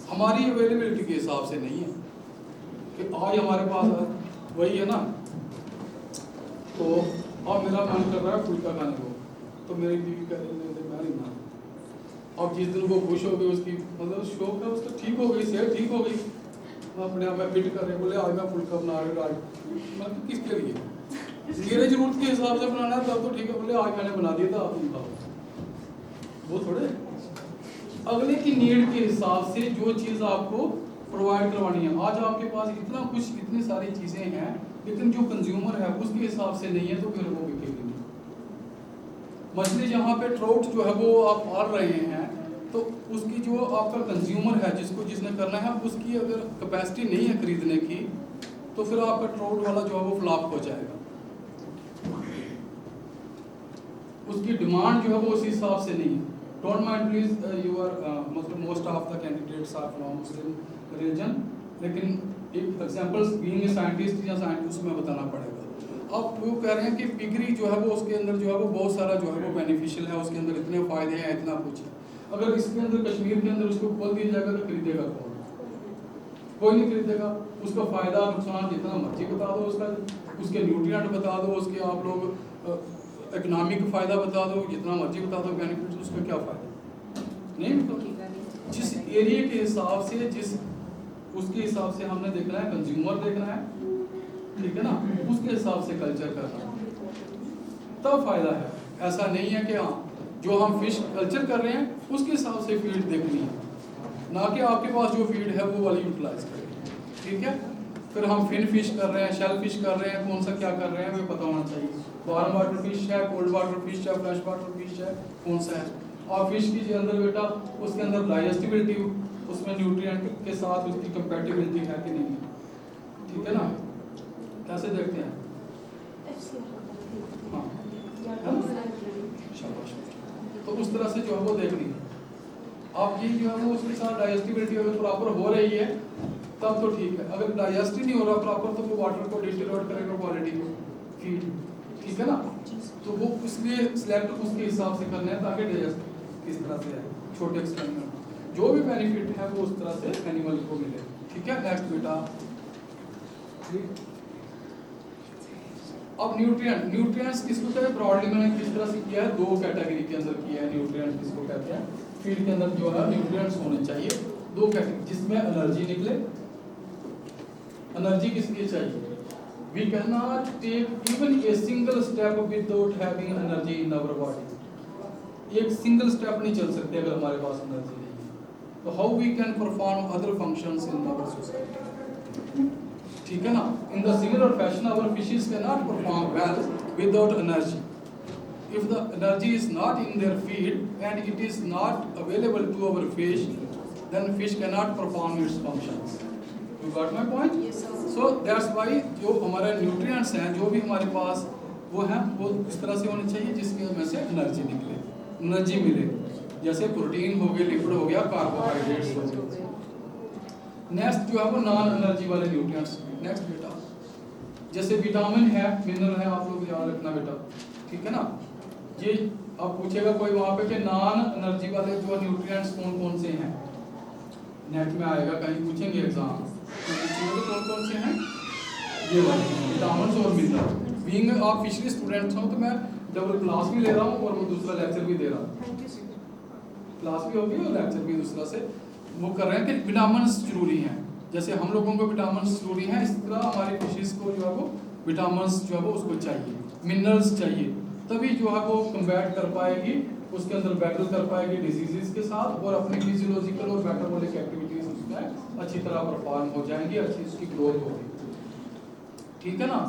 हमारी अवेलेबिलिटी के हिसाब से नहीं है कि आज हमारे पास वही है ना, तो अब मेरा मन कर रहा है फुल्का खाने को, तो मेरी बीवी कह रही है मैं नहीं बना। अब जिस दिन वो खुश हो गई, उसकी मतलब शौक है उसका ठीक हो गई, सेहत ठीक हो गई, अपने आप में फिट कर रहे, बोले आज मैं फुल्का बना रही हूँ, मतलब किसके लिए? मेरे जरूरत के हिसाब से बनाना है तब तो ठीक है, बोले आज मैंने बना दिया था आप तुम खाओ। वो थोड़े अगले की नीड के हिसाब से जो चीज़ आपको प्रोवाइड करवानी है। आज आपके पास इतना कुछ, इतनी सारी चीज़ें हैं, लेकिन जो कंज्यूमर है उसके हिसाब से नहीं है, तो फिर वो बिकेगी नहीं। मछली जहाँ पे ट्राउट जो है वो आप पाल रहे हैं, तो उसकी जो आपका कंज्यूमर है, जिसने करना है, उसकी अगर कैपेसिटी नहीं है खरीदने की, तो फिर आपका ट्राउट वाला जो है वो फ्लॉप हो जाएगा। उसकी डिमांड जो है वो उस हिसाब से नहीं है। Don't mind please, you are मतलब most of the candidates are from Muslim religion, लेकिन एक एग्जांपल्स बीइंग ए साइंटिस्ट या साइंटिस्ट में बताना पड़ेगा। अब वो कह रहे हैं कि पिगरी जो है वो उसके अंदर जो है वो बहुत सारा जो है वो बेनिफिशियल है, उसके अंदर इतने फायदे हैं, इतना कुछ है। अगर इसके अंदर कश्मीर के अंदर उसको खोल दिया जाएगा तो खरीदेगा कौन? कोई नहीं खरीदेगा। उसका फायदा नुकसान जितना मर्जी बता दो, उसका उसके न्यूट्रिएंट बता दो, उसके आप लोग इकोनॉमिक फायदा बता दो, जितना मर्जी बता दो बेनिफिट, उसका क्या फायदा? नहीं मतलब जिस एरिया के हिसाब से, जिस उसके हिसाब से हमने देखना है, कंज्यूमर देखना है, ठीक है ना, उसके हिसाब से कल्चर करना तब फायदा है। ऐसा नहीं है कि हाँ जो हम फिश कल्चर कर रहे हैं उसके हिसाब से फीड देखनी है, ना कि आपके पास जो फीड है वो वाली यूटिलाइज करें, ठीक है। फिर हम फिन फिश कर रहे हैं, शेल फिश कर रहे हैं, कौन सा क्या कर रहे हैं हमें पता होना चाहिए। वार्म वाटर फिश है, कोल्ड वाटर फिश है, फ्रेश वाटर फिश है, कौन सा है। और फिश की जो अंदर बेटा उसके अंदर डाइजेस्टिबिलिटी, उसमें न्यूट्रिएंट के साथ उसकी कंपैटिबिलिटी है कि नहीं, ठीक है ना। कैसे देखते हैं? हाँ, शाबाश। तो उस तरह से जो है वो देखनी है आप। ये जो है वो उसके साथ डाइजेस्टिबिलिटी अगर प्रॉपर हो रही है तब तो ठीक है। अगर डाइजेस्ट ही नहीं हो रहा प्रॉपर तो वो वाटर को डिस्टिलेट करेगा क्वालिटी को फीड, ठीक है ना। तो वो इसलिए सिलेक्ट उसके हिसाब से करना है ताकि डाइजेस्ट किस तरह से है, छोटे एक्सटेंट में जो भी बेनिफिट है वो उस तरह से एनिमल को मिले, ठीक है। नेक्स्ट बेटा, अब न्यूट्रिएंट्स किसको कहते हैं? ब्रॉडली मैंने किस तरह से किया है, दो कैटेगरी के अंदर किया है। न्यूट्रिएंट किसको कहते हैं? फीड के अंदर जो है न्यूट्रिएंट्स होने चाहिए दो कैटेगरी, जिसमें एनर्जी निकले। एनर्जी किसकी चाहिए? We can not take even a single step without having energy in our body. एक सिंगल स्टेप नहीं चल सकते अगर हमारे पास एनर्जी नहीं है। तो how we can perform other functions in our society, ठीक है ना। In the similar fashion our fishes can not perform well without energy. If the energy is not in their feed and it is not available to our fish, then fish cannot perform its functions. You got my point? Yes, sir. So that's why जो हमारे nutrients हैं, जो भी हमारे पास वो हैं, वो इस तरह से होने चाहिए जिसकी वजह से एनर्जी निकले, एनर्जी मिले। जैसे प्रोटीन हो गया, लिपिड हो गया, कार्बोहाइड्रेट्स हो गए। नेक्स्ट जो है वो नॉन एनर्जी वाले न्यूट्रिएंट्स। नेक्स्ट बेटा, जैसे विटामिन है, मिनरल है, आप लोग याद रखना बेटा, ठीक है ना। ये अब पूछेगा कोई वहाँ पे कि नॉन एनर्जी वाले जो न्यूट्रिएंट्स कौन कौन से हैं, नेट में आएगा, कहीं पूछेंगे एग्जाम तो कौन कौन से हैं ये वाले विटामिन और मिनरल। बीइंग आप फिशरी स्टूडेंट्स हो तो मैं डबल क्लास भी ले रहा हूँ और वो दूसरा लेक्चर भी दे रहा हूँ, क्लास भी होगी और लेक्चर भी दूसरा से वो कर रहे हैं कि विटामिन जरूरी हैं। जैसे हम लोगों को विटामिन जरूरी हैं, इस तरह हमारी फिशेस को जो है वो विटामिन जो है वो उसको चाहिए, मिनरल्स चाहिए, तभी जो है वो कम्बैट कर पाएगी, उसके अंदर बैटल कर पाएगी डिजीजेस के साथ और अपनी फिजियोलॉजिकल और मेटाबॉलिक एक्टिविटीज उसमें अच्छी तरह परफॉर्म हो जाएंगी, अच्छी उसकी ग्रोथ होगी, ठीक है ना।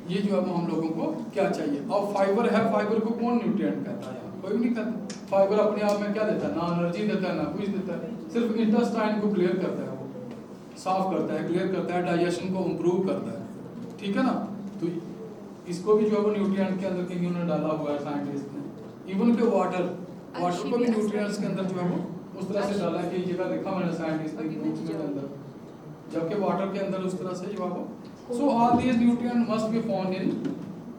ये जो है वो हम लोगों को क्या चाहिए। अब फाइबर है, फाइबर को कौन न्यूट्रिएंट कहता है? कोई भी नहीं खाता। फाइबर अपने आप में क्या देता है, ना एनर्जी देता है ना कुछ देता है, सिर्फ इंटेस्टाइन को क्लियर करता है, वो साफ करता है, क्लियर करता है, डाइजेशन को इम्प्रूव करता है, ठीक है ना। तो इसको भी जो है वो न्यूट्रिएंट के अंदर कहीं उन्होंने डाला हुआ है साइंटिस्ट ने। इवन के वाटर को भी न्यूट्रिएंट्स के अंदर जो है वो उस तरह से डाला है कि जगह देखा मैंने साइंटिस्ट ने बुक्स के अंदर, जबकि वाटर के अंदर उस तरह से जो है वो। So all these nutrient must be found in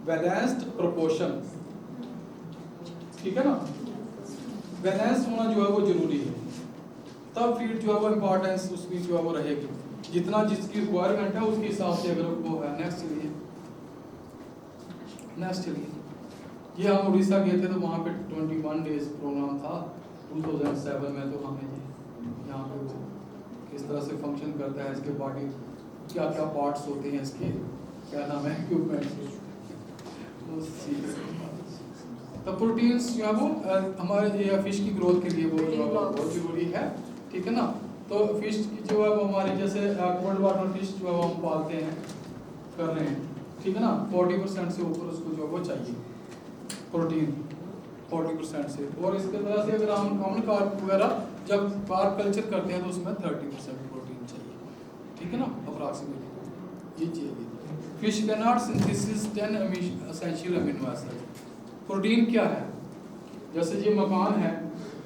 balanced proportion, ठीक है ना। बैलेंस होना जो है वो जरूरी है, तब फिर जो है वो इम्पोर्टेंस उसकी जो है वो रहेगी, जितना जिसकी रिक्वायरमेंट है उसके हिसाब से अगर वो है। नेक्स्ट चलिए, नेक्स्ट चलिए। ये हम उड़ीसा गए थे तो वहाँ पे 21 डेज प्रोग्राम था 2007 में। तो हमें यहाँ पे वो किस तरह से फंक्शन करता है, इसके बॉडी क्या क्या पार्ट्स होते हैं, इसके क्या नाम है, इक्विपमेंट। तो प्रोटीन्स जो है वो हमारे ये फिश की ग्रोथ के लिए वो जो है बहुत जरूरी है, ठीक है ना। तो फिश की जो है वो हमारी जैसे कोल्ड वाटर फिश जो है वो हम पालते हैं, कर रहे हैं, ठीक है ना। 40% से ऊपर उसको जो है वो चाहिए प्रोटीन, 40% से। और इसके तरह से अगर हम कॉमन कार्प वगैरह जब कार्प कल्चर करते हैं तो उसमें 30% प्रोटीन चाहिए, ठीक है ना, अप्रॉक्सीमेटली ये चाहिए। Fish can not synthesis 10 essential amino acid. Protein क्या है, जैसे ये मकान है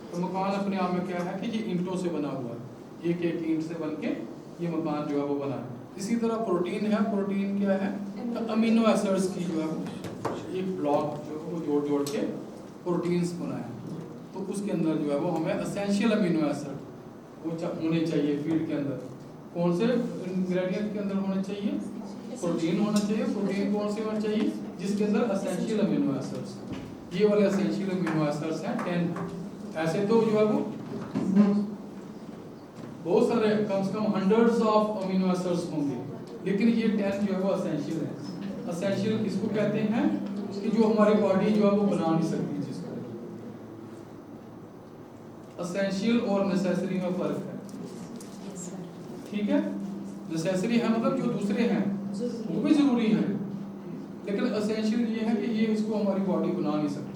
तो मकान अपने आप में क्या है कि ये ईंटों से बना हुआ है, एक एक ईंट से बन के ये मकान जो है वो बना है। इसी तरह प्रोटीन है, प्रोटीन क्या है, तो अमीनो एसिड्स की जो है एक ब्लॉक जो है वो जोड़ जोड़ के प्रोटीन्स बनाए। तो उसके अंदर जो है वो हमें एसेंशियल अमीनो एसिड वो होने चाहिए फीड के अंदर। कौन से इंग्रेडिएंट के अंदर होने चाहिए, प्रोटीन होना चाहिए। प्रोटीन कौन से होना चाहिए, जिसके अंदर एसेंशियल अमीनो एसिड्स, ये वाले एसेंशियल अमीनो एसिड्स हैं 10। ऐसे तो जो है वो बहुत सारे कम से कम हंड्रेड्स ऑफ अमीनो एसिड्स होंगे, लेकिन ये 10 जो है वो एसेंशियल है। एसेंशियल किसको कहते हैं कि जो हमारी बॉडी जो है वो बना नहीं सकती, जिसको एसेंशियल और नेसेसरी में फर्क है, ठीक है। नेसेसरी है मतलब जो दूसरे हैं वो भी जरूरी है, लेकिन एसेंशियल ये है कि ये इसको हमारी बॉडी बना नहीं सकती।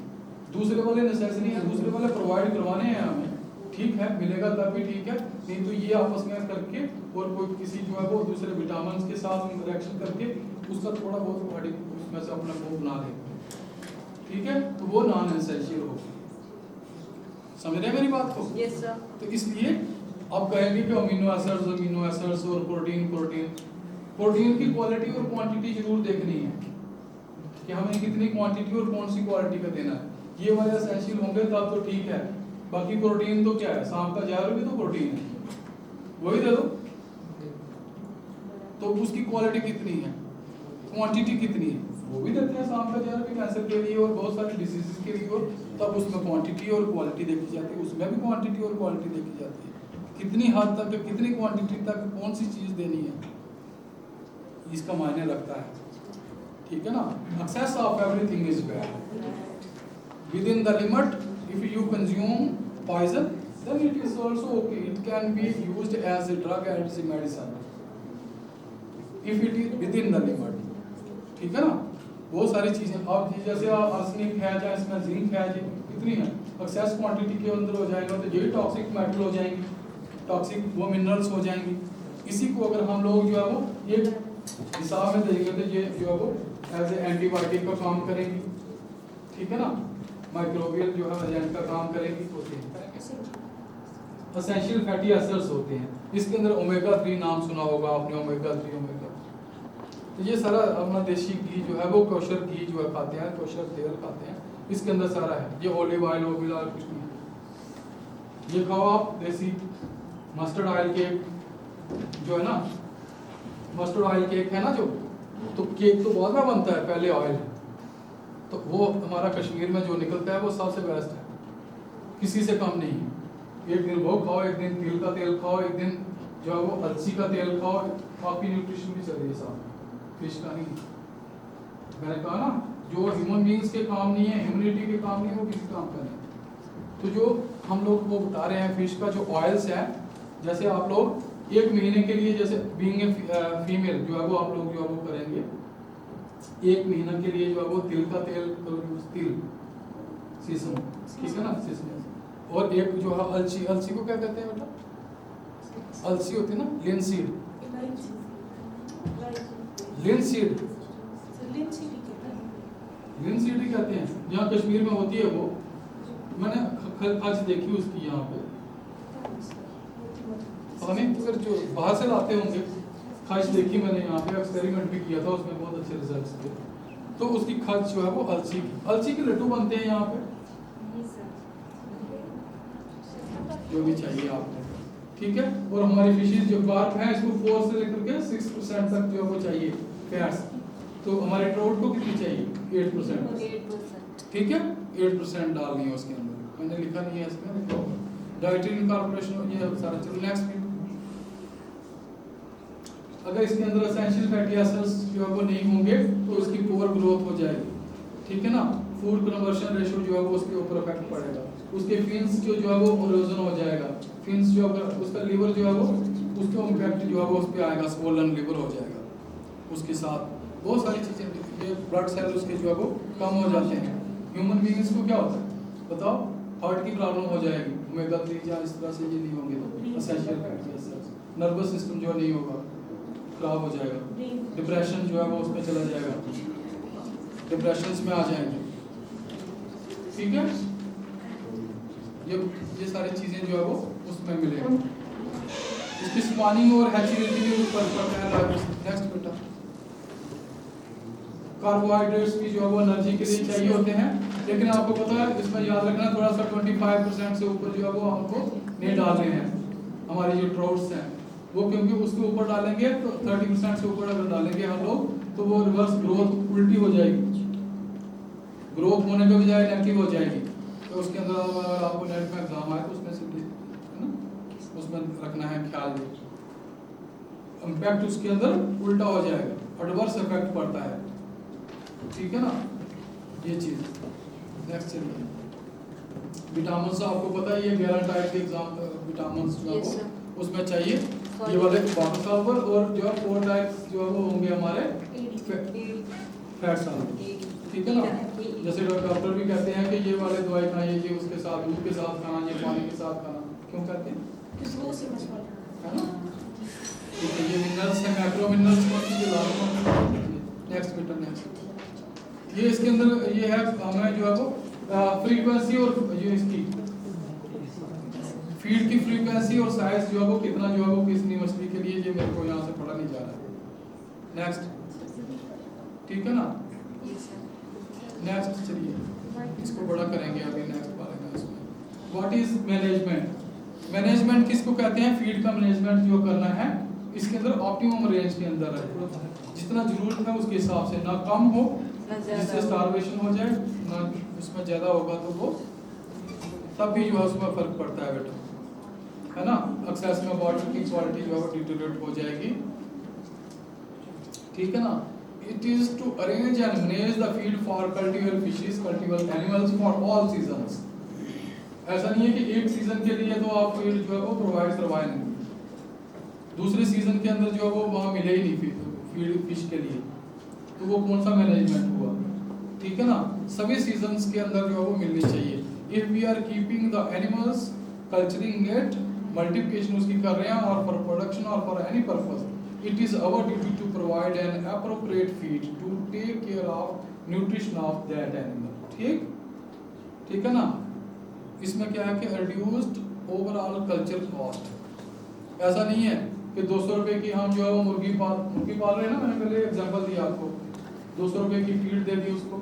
दूसरे वाले नेसेसरी हैं, दूसरे वाले प्रोवाइड करवाने हैं हमें, ठीक है, मिलेगा तब भी ठीक है, नहीं तो ये आपस में करके और कोई किसी जो है वो दूसरे विटामिन के साथ इंटरेक्शन करके उसका थोड़ा बहुत बॉडी उसमें से अपना वो बना ले, ठीक है, तो वो नॉन एसेंशियल होगी। समझ रहे हैं मेरी बात को? Yes sir. तो इसलिए अब कहेंगे कि अमीनो एसिड्स और प्रोटीन की क्वालिटी और क्वांटिटी जरूर देखनी है कि हमें कितनी क्वांटिटी और कौन सी क्वालिटी का देना है। ये वाले एसेंशियल होंगे तब तो ठीक है, बाकी प्रोटीन तो क्या है, सांप का जहर भी तो प्रोटीन है, वही दे दो। तो उसकी क्वालिटी कितनी है, क्वांटिटी कितनी है, वो भी देते हैं। सांप का जहर भी कैंसर के लिए और बहुत सारे डिजीजेस के लिए, और तब उसमें क्वांटिटी और क्वालिटी देखी जाती है, उसमें भी क्वांटिटी और क्वालिटी देखी जाती है, कितनी हद तक, कितनी क्वांटिटी तक कौन सी चीज देनी है, इसका मायने रखता है, ठीक है ना। Excess of everything is bad, with in the limit if you consume poison then it is also okay, it can be used as a drug and as a medicine if it is within the limit, ठीक है ना। बहुत सारी चीजें अब जैसे arsenic है या इसमें जिंक है, ये कितनी है, एक्सेस क्वांटिटी के अंदर हो जाएगा तो यही टॉक्सिक मेटल हो जाएंगे, टॉक्सिक वो मिनरल्स हो जाएंगी। इसी को अगर हम लोग जो है वो एक हिसाब में देंगे तो ये जो है वो एज ए एंटीबायोटिक का काम करेंगी, ठीक है ना, माइक्रोबियल जो है एजेंट का काम करेगी, होते हैं एसेंशियल फैटी एसिड्स होते हैं। इसके अंदर ओमेगा 3 नाम सुना होगा आपने, ओमेगा 3 ओमेगा, तो ये सारा अपना देसी घी जो है वो कोशर घी जो है खाते हैं, कोशर तेल खाते हैं, इसके अंदर सारा है। ये ऑलिव ऑयल कुछ नहीं है, ये खाओ आप देसी मस्टर्ड ऑयल केक जो है ना, मस्टर्ड ऑयल केक है ना जो, तो केक तो बाद में बनता है, पहले ऑयल, तो वो हमारा कश्मीर में जो निकलता है वो सबसे बेस्ट है, किसी से कम नहीं है। एक दिन वो खाओ, एक दिन तिल का तेल खाओ, एक दिन जो है वो अलसी का तेल खाओ, आपकी न्यूट्रिशन भी चल रही है साथ, फिश का नहीं। मैंने कहा ना जो ह्यूमन बींग्स के काम नहीं है, ह्यूमनिटी के काम नहीं है, वो किसी काम का नहीं। तो जो हम लोग वो बता रहे हैं फिश का जो ऑयल्स है, जैसे आप लोग एक महीने के लिए, जैसे बीइंग ए फीमेल जो है वो आप लोग जो है वो करेंगे, एक महीना के लिए जो है वो तिल का तेल, तिल सीसम, ठीक है ना, सीसम। और एक जो है अलसी, अलसी को क्या कहते हैं बेटा? अलसी होती है ना, लिनसीड, लिनसीड, लिनसीड ही कहते हैं। यहाँ कश्मीर में होती है वो, मैंने खज देखी उसकी यहाँ पे, पता नहीं फिर जो बाहर से लाते होंगे, खज देखी मैंने यहाँ पे, एक्सपेरिमेंट भी किया था उसमें, बहुत अच्छे रिजल्ट्स थे। तो उसकी खज जो है वो अलसी के लड्डू बनते हैं यहाँ पे, जो भी चाहिए आपको, ठीक है। और हमारी फिशेज जो कार्प है, इसको 4 से लेकर के 6% तक जो है वो चाहिए फैट्स। तो हमारे ट्राउट को कितनी चाहिए? 8%, ठीक है, 8% डालनी है उसके अंदर, मैंने लिखा नहीं है इसमें, डाइटरी इनकॉर्पोरेशन ये सारा। चलो नेक्स्ट। अगर इसके अंदर एसेंशियल फैटी एसिड्स जो है वो नहीं होंगे तो उसकी पुअर ग्रोथ हो जाएगी, ठीक है ना। फूड कन्वर्शन रेशियो जो है वो उसके ऊपर इफेक्ट पड़ेगा, उसके फिन्स जो है वो इरोजन हो जाएगा, फिन्स जो अगर उसका लिवर जो है वो, उसका इम्पैक्ट जो है वो उस पर आएगा, स्वोलन लिवर हो जाएगा। उसके साथ बहुत सारी चीजें, ये ब्लड सेल उसके जो है वो कम हो जाते हैं। ह्यूमन बीइंग्स को क्या होता है बताओ? हार्ट की प्रॉब्लम हो जाएगी, ओमेगा 3 या इस तरह से ये नहीं होंगे तो essential fatty acids. Nervous system जो नहीं होगा, खराब हो जाएगा। डिप्रेशन जो है वो उसमें चला जाएगा, डिप्रेशन में आ जाएंगे, ठीक है। ये सारी चीजें जो है वो उसमें मिलेंगी। इसकी स्पॉनिंग और हैचिलिटी भी ऊपर पड़ता है। नेक्स्ट बेटा, कार्बोहाइड्रेट्स भी जो है वो एनर्जी के लिए चाहिए होते हैं, लेकिन आपको पता है इसमें याद रखना थोड़ा सा 25% से ऊपर जो है वो हमको नहीं डालने हैं। हमारे जो ट्राउट्स हैं वो, क्योंकि उसके ऊपर डालेंगे तो 30% से ऊपर अगर डालेंगे हम लोग तो वो रिवर्स ग्रोथ उल्टी हो जाएगी, ग्रोथ होने के बजाय नेगेटिव हो जाएगी। तो उसके अंदर अगर आपको नेट में एग्जाम आए तो उसमें से है ना, उसमें रखना है ख्याल, इम्पैक्ट उसके अंदर उल्टा हो जाएगा, एडवर्स इफेक्ट पड़ता है, ठीक है ना, ये चीज। नेक्स्ट चलिए, विटामिन आपको पता है ये 11 टाइप के एग्जाम विटामिन जो है उसमें चाहिए, ये वाले बायोसॉल्वर और जो 4 टाइप्स जो है वो होंगे हमारे फैट सॉल्वर, ठीक है ना। जैसे डॉक्टर भी कहते हैं कि ये वाले दवाई खाइए, ये उसके साथ दूध के साथ खाना, ये पानी के साथ खाना, क्यों कहते हैं? है ना, ठीक है। ये मिनरल्स है, मैक्रो मिनरल्स को ये लाना। नेक्स्ट बेटा, नेक्स्ट ये इसके अंदर ये है हमें जो है वो फ्रीक्वेंसी और ये इसकी फीड की फ्रीक्वेंसी और साइज जो है वो कितना जो है वो किसनी मछली के लिए, ये मेरे को यहाँ से पढ़ा नहीं जा रहा है। नेक्स्ट, ठीक है ना। नेक्स्ट चलिए, इसको बड़ा करेंगे अभी, नेक्स्ट पढ़ेंगे इसमें। What is management? मैनेजमेंट किसको कहते हैं? फीड का मैनेजमेंट जो करना है इसके अंदर ऑप्टिमम रेंज के अंदर है, जितना जरूरत है उसके हिसाब से, ना कम हो जिससे स्टारवेशन हो जाए, ना उसमें ज्यादा होगा तो वो तब भी जो है उसमें फर्क पड़ता है बेटा, है ना। एक्सेस में वाटर की क्वालिटी जो है वो डिटेरियोरेट हो जाएगी, ठीक है ना। It is to arrange and manage the feed for cultivar fishes, cultivar animals for all seasons. ऐसा नहीं है कि एक सीजन के लिए तो आप फीड जो है वो प्रोवाइड करवाएंगे, दूसरे सीजन के अंदर जो है वो वहाँ मिले ही नहीं फीड फिश के लिए, तो वो कौन सा मैनेजमेंट हुआ, ठीक है ना। सभी सीजन्स के अंदर जो है वो मिलनी चाहिए। If we are keeping the animals, culturing it, multiplication उसकी कर रहे हैं और for production or for any purpose, it is our duty to provide an appropriate feed to take care of nutrition of that animal. ठीक है ना। इसमें क्या है कि reduced overall culture cost। ऐसा नहीं है कि 200 रुपए की हम जो है वो मुर्गी पाल रहे हैं ना, मैंने पहले एग्जांपल दिया आपको, 200 रुपए की फीड दे दी उसको,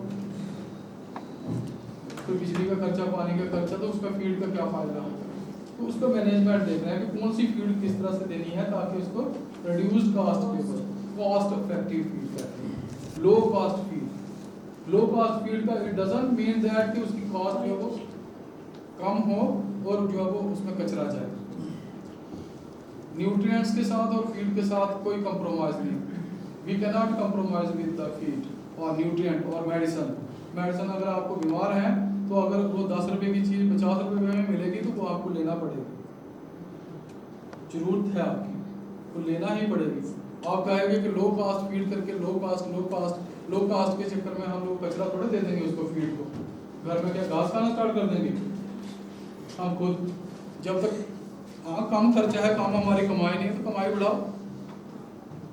तो बिजली का खर्चा, पानी का खर्चा, तो उसका फीड का क्या फायदा होगा। तो उसका मैनेजमेंट देख रहे हैं कि कौन सी फीड किस तरह से देनी है ताकि उसको रिड्यूस्ड कॉस्ट पे, कॉस्ट इफेक्टिव फीड कहते हैं, low cost feed. Low cost feed का इट डजंट मीन दैट कि उसकी कॉस्ट जो है वो कम हो और जो है वो उसमें कचरा जाए। न्यूट्रिएंट्स के साथ और फीड के साथ कोई कंप्रोमाइज नहीं, we can not compromise with the feed और न्यूट्रिएंट और मेडिसिन। मेडिसिन अगर आपको बीमार है तो अगर वो 10 रुपए की चीज 50 रुपए में मिलेगी तो वो आपको लेना पड़ेगा, जरूरत है आपकी तो लेना ही पड़ेगी। आप कहेंगे कि लो कॉस्ट फीड करके लो कॉस्ट के चक्कर में हम लोग कचरा थोड़े दे देंगे उसको फीड को, घर में क्या घास खाना स्टार्ट कर देंगे हम खुद? जब तक कम खर्चा है, कम हमारी कमाई नहीं है, तो कमाई बढ़ाओ,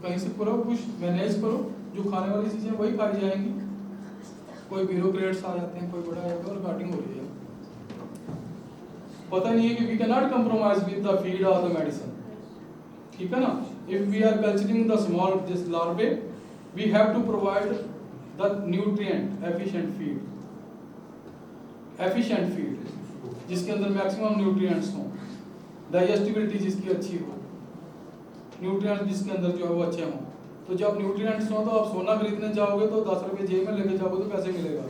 कहीं से करो, कुछ मैनेज करो, जो खाने वाली चीजें वही खाई जाएंगी। कोई ब्यूरोक्रेट्स आ जाते हैं, कोई बड़ा है और रिकॉर्डिंग हो रही है, पता नहीं है कि we can not compromise with the feed और द मेडिसिन, ठीक है ना। If we are culturing the small this larvae, we have to provide the nutrient efficient feed जिसके अंदर मैक्सिमम न्यूट्रिएंट्स हों, डाइजेस्टिबिलिटी जिसकी अच्छी हो, न्यूट्रिएंट्स जिसके अंदर जो है वो अच्छे हों। तो जब न्यूट्रिएंट्स हो तो आप सोना खरीदने जाओगे तो 10 रुपये जेब में लेके जाओगे तो कैसे मिलेगा?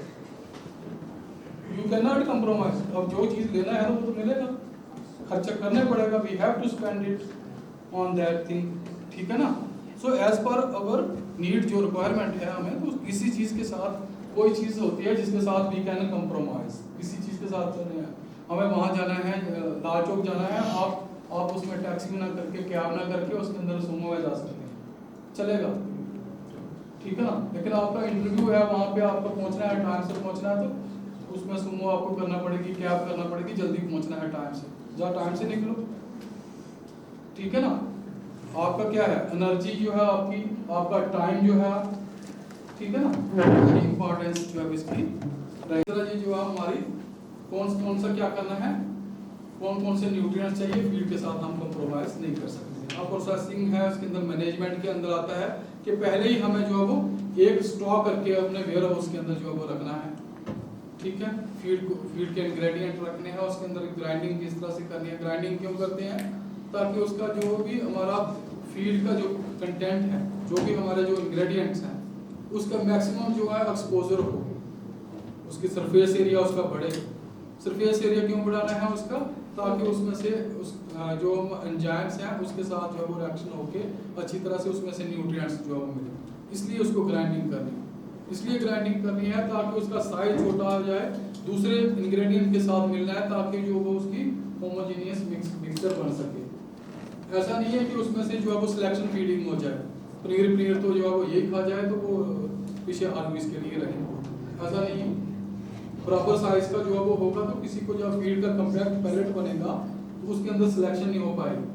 You can not compromise. अब जो चीज़ लेना है वो तो मिलेगा, खर्चा करना पड़ेगा, we have to spend it on that thing, ठीक है ना। सो एज पर अवर नीड, जो रिक्वायरमेंट है हमें, तो किसी चीज़ के साथ कोई चीज़ होती है जिसके साथ वी कैन कंप्रोमाइज, किसी चीज़ के साथ चलना है, हमें वहाँ जाना है, लाल चौक जाना है, आप उसमें टैक्सी ना करके, कैब ना करके उसके अंदर सुमो में जा सकते हैं, चलेगा, ठीक है ना। लेकिन आपका इंटरव्यू है, वहाँ पे आपको पहुँचना है, टाइम से पहुँचना है, तो उसमें सुमो आपको करना पड़ेगी, कैब करना पड़ेगी, जल्दी पहुँचना है टाइम से, जहाँ टाइम से निकलो, ठीक है ना। आपका क्या है, एनर्जी जो है आपकी, आपका टाइम जो है, ठीक है ना, इम्पोर्टेंस जो है इसकी जी जो है हमारी कौन सा क्या करना है, कौन से न्यूट्रिएंट्स चाहिए, फीड के साथ हम कंप्रोमाइज नहीं कर सकते। अब प्रोसेसिंग है, उसके अंदर मैनेजमेंट के अंदर आता है कि पहले ही हमें जो है वो एक स्टॉक करके अपने वेयर हाउस के अंदर जो है वो रखना है, ठीक है। फीड के इंग्रेडिएंट रखने हैं, उसके अंदर ग्राइंडिंग किस तरह से करनी है, ग्राइंडिंग क्यों करते हैं, ताकि उसका जो भी हमारा फीड का जो कंटेंट है, जो भी हमारे जो इंग्रेडिएंट्स हैं, उसका मैक्सिमम जो है एक्सपोजर हो, उसकी सरफेस एरिया उसका बढ़े। सरफेस एरिया क्यों बढ़ाना है उसका, ताकि उसमें से उस जो एंजाइम्स हैं उसके साथ जो है वो रिएक्शन होके अच्छी तरह से उसमें से न्यूट्रिएंट्स जो है वो मिले, इसलिए उसको ग्राइंडिंग करनी है। इसलिए ग्राइंडिंग करनी है ताकि उसका साइज छोटा आ जाए, दूसरे इंग्रेडिएंट के साथ मिलना है, ताकि जो वो उसकी होमोजेनियस मिक्सचर बन सके। ऐसा नहीं है कि उसमें से जो है वो सिलेक्शन फीडिंग हो जाए, पनीर तो जो है वो यही खा जाए तो वो पीछे आलू इसके लिए रहे, ऐसा नहीं। प्रॉपर साइज का जो है वो होगा तो किसी को जब फीड का कम्पैक्ट पैलेट बनेगा तो उसके अंदर सिलेक्शन नहीं हो पाएगी,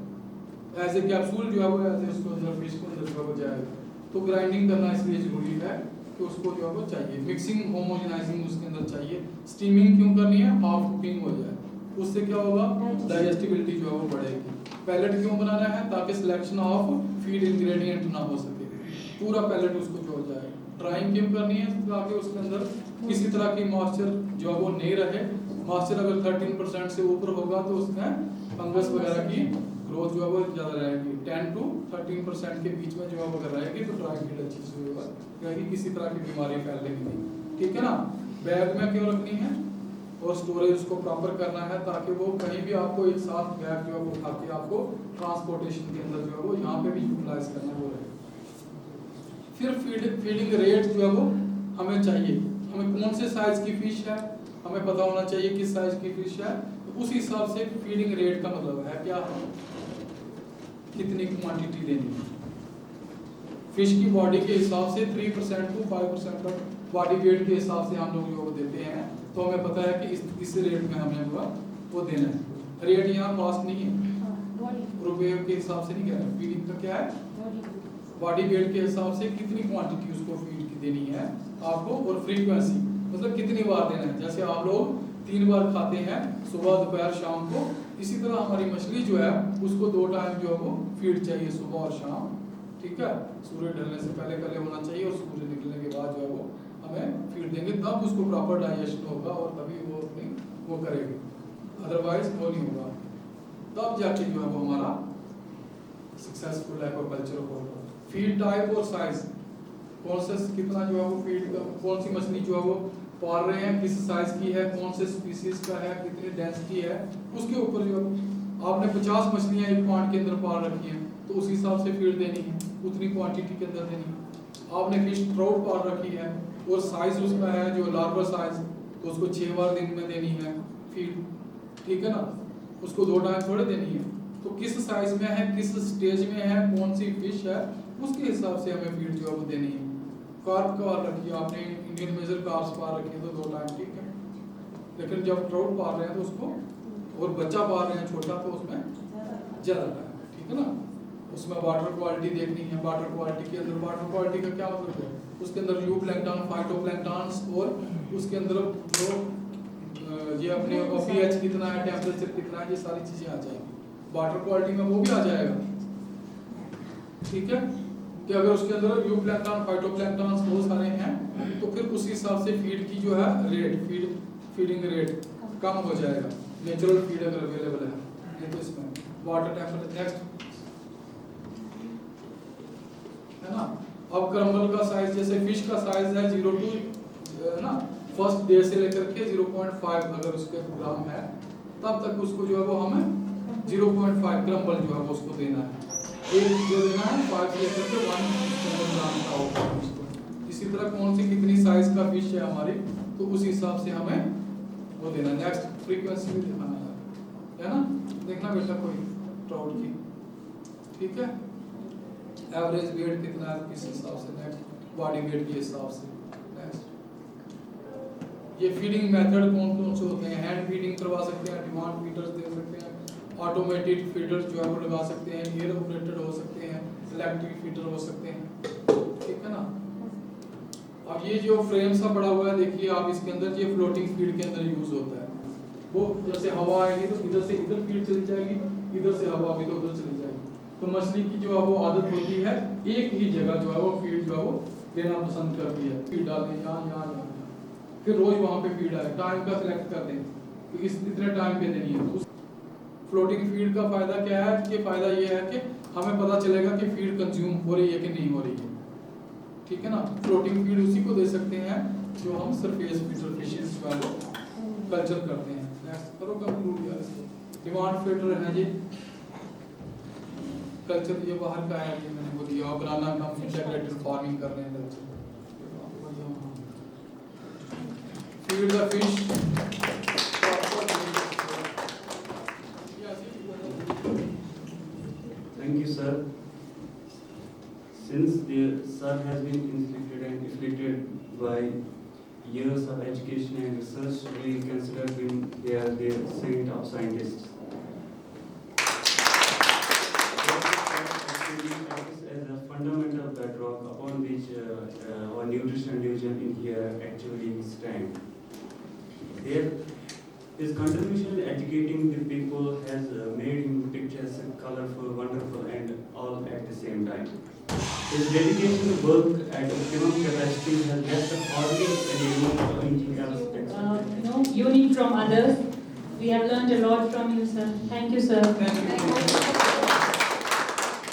एज ए कैप्सूल जो है वो एज ए उसको अंदर फिश को अंदर जो है वो जाएगा। तो ग्राइंडिंग करना इसलिए जरूरी है कि उसको जो है वो चाहिए, मिक्सिंग होमोजेनाइजिंग उसके अंदर चाहिए। स्टीमिंग क्यों करनी है, हाफ कुकिंग हो जाए, उससे क्या होगा, डाइजेस्टिबिलिटी जो है वो बढ़ेगी। पैलेट क्यों बनाना है, ताकि सिलेक्शन ऑफ फीड इंग्रेडिएंट ना हो सके, पूरा पैलेट उसको जो हो जाए। ड्राइंग क्यों करनी है, ताकि उसके अंदर किसी तरह की मॉइस्चर जो है वो नहीं रहे। मॉइस्चर अगर 13% से ऊपर होगा तो उसमें फंगस वगैरह की ग्रोथ जो है वो ज़्यादा रहेगी। 10 to 13% के बीच में जो है वो अगर रहेगी तो ड्राई फीड अच्छी से होगा, क्योंकि किसी तरह की बीमारी फैलेगी नहीं, ठीक है ना। बैग में क्यों रखनी है, और स्टोरेज उसको प्रॉपर करना है, ताकि वो कहीं भी आपको एक साथ बैग जो है वो उठा के आपको ट्रांसपोर्टेशन के अंदर जो है वो यहाँ पे भी यूटिलाइज करना वो रहे। फिर फीडिंग रेट जो है वो हमें चाहिए, हमें कौन से साइज की फिश है हमें पता होना चाहिए, किस साइज की फिश है, तो उस हिसाब से फीडिंग रेट का मतलब है क्या, कितनी क्वांटिटी देनी है। फिश की बॉडी के हिसाब से 3% to 5% का बॉडी वेट के हिसाब से हम लोग जो देते हैं, तो हमें पता है कि इस रेट में हमें वो देना है। रेट यहाँ कॉस्ट नहीं है, रुपये के हिसाब से नहीं कह रहे, फीडिंग का क्या है, बॉडी वेट के हिसाब से कितनी क्वांटिटी उसको फीड की देनी है आपको, और फ्रीक्वेंसी मतलब कितनी बार देना है। जैसे आप लोग 3 बार खाते हैं, सुबह दोपहर शाम को, इसी तरह हमारी मछली जो है उसको 2 टाइम जो है वो फीड चाहिए, सुबह और शाम, ठीक है। सूर्य ढलने से पहले होना चाहिए, और सूर्य निकलने के बाद जो है वो हमें फीड देंगे, तब उसको प्रॉपर डाइजेशन होगा और तभी वो अपनी वो करेगी, अदरवाइज वो नहीं होगा। तब जाके जो है वो हमारा सक्सेसफुल एक्वाकल्चर होगा। फीड टाइप और साइज, कौन से कितना जो है वो फीड, कौन सी मछली जो है वो पाल रहे हैं, किस साइज की है, कौन से स्पीसीज का है, कितनी डेंसिटी है, उसके ऊपर जो आपने 50 मछलियां एक पॉन्ड के अंदर पाल रखी हैं तो उस हिसाब से फीड देनी है, उतनी क्वांटिटी के अंदर देनी है। आपने फिश ट्राउट पाल रखी है और साइज उसका है जो लार्वा साइज, तो उसको 6 बार दिन में देनी है फीड, ठीक है ना, उसको 2 टाइम थोड़े देनी है। तो किस साइज में है, किस स्टेज में है, कौन सी फिश है, उसके हिसाब से हमें फीड जो है वो देनी है। कार्प पाल रखी है आपने, इंडियन मेजर कार्प्स पाल रखी है तो 2 टाइम ठीक है। लेकिन जब ट्राउट पाल रहे हैं तो उसको, और बच्चा पाल रहे हैं छोटा, तो उसमें ज़्यादा टाइम, ठीक है ना। उसमें वाटर क्वालिटी देखनी है। वाटर क्वालिटी के अंदर, वाटर क्वालिटी का क्या मतलब है, उसके अंदर यूप्लैंक्टन, फाइटोप्लैंक्टन्स, और उसके अंदर जो ये अपने pH कितना है, टेम्परेचर कितना है, ये सारी चीज़ें आ जाएंगी। वाटर क्वालिटी में वो भी आ जाएगा, ठीक है। कि अगर उसके अंदर यूप्लैंक्टन, फाइटोप्लैंक्टन्स बहुत सारे हैं तो फिर उस हिसाब से फीड की जो है रेट, फीडिंग रेट कम हो जाएगा। नेचुरल फीड अगर अवेलेबल है ये तो इसमें वाटर टेम्परेचर नेक्स्ट है ना। अब क्रम्बल का साइज, जैसे फिश का साइज है 0 to ना फर्स्ट डे से लेकर के 0.5 अगर उसके ग्राम है तब तक उसको जो है वो हमें 0.5 क्रम्बल जो है वो उसको देना है। एक जो देना है 5 से लेकर के 1 ग्राम का होगा उसको। इसी तरह कौन सी कितनी साइज का फिश है हमारी, तो उस हिसाब से हमें वो देना। नेक्स्ट फ्रीक्वेंसी भी दिखाना है ना, देखना बेटा कोई ट्राउट की, ठीक है। एवरेज वेट कितना है किस हिसाब से, नेक्स्ट बॉडी वेट के हिसाब से। नेक्स्ट ये फीडिंग मेथड कौन कौन से होते हैं, हैंड फीडिंग करवा सकते हैं, डिमांड फीडर्स दे सकते हैं, ऑटोमेटेड फीडर्स जो है वो लगा सकते हैं, एयर ऑपरेटेड हो सकते हैं, इलेक्ट्रिक फीडर हो सकते हैं, ठीक है ना। अब ये जो फ्रेम सा पड़ा हुआ है देखिए आप, इसके अंदर ये फ्लोटिंग फीड के अंदर यूज होता है। वो जैसे हवा आएगी तो इधर से इधर फीड चली जाएगी, इधर से हवा आएगी तो उधर चली जाएगी। तो मछली की जो है वो आदत होती है एक ही जगह जो है वो फीड जो है वो देना पसंद करती है। फीड डाल दें यहाँ, फिर रोज वहाँ पे फीड आए, टाइम का सिलेक्ट कर दें कि इतने टाइम पे देनी है। फ्लोटिंग फीड का फायदा क्या है, कि फायदा ये है कि हमें पता चलेगा कि फीड कंज्यूम हो रही है कि नहीं हो रही है, ठीक है ना। फ्लोटिंग फीड उसी को दे सकते हैं जो हम सरफेस फीडर फिशेस जो है वो कल्चर करते हैं। नेक्स्ट करो कंक्लूड यार इसको। डिमांड फीडर है जी कल्चर, ये बाहर का है, ये मैंने बोल दिया। बनाना हम इंटीग्रेटेड फार्मिंग कर रहे हैं culture. Feed the fish, Thank you, sir. Since the sir has been inflicted by years of education and research, we consider him the saint of scientists. As a fundamental bedrock upon which our nutrition division in here actually stand. His contribution in educating the people has made him picturesque, colorful, wonderful, and all at the same time. His dedication to work at optimum capacity has left us hardly any room for anything else. No, you need from others. We have learned a lot from you, sir. Thank you, sir. Thank you.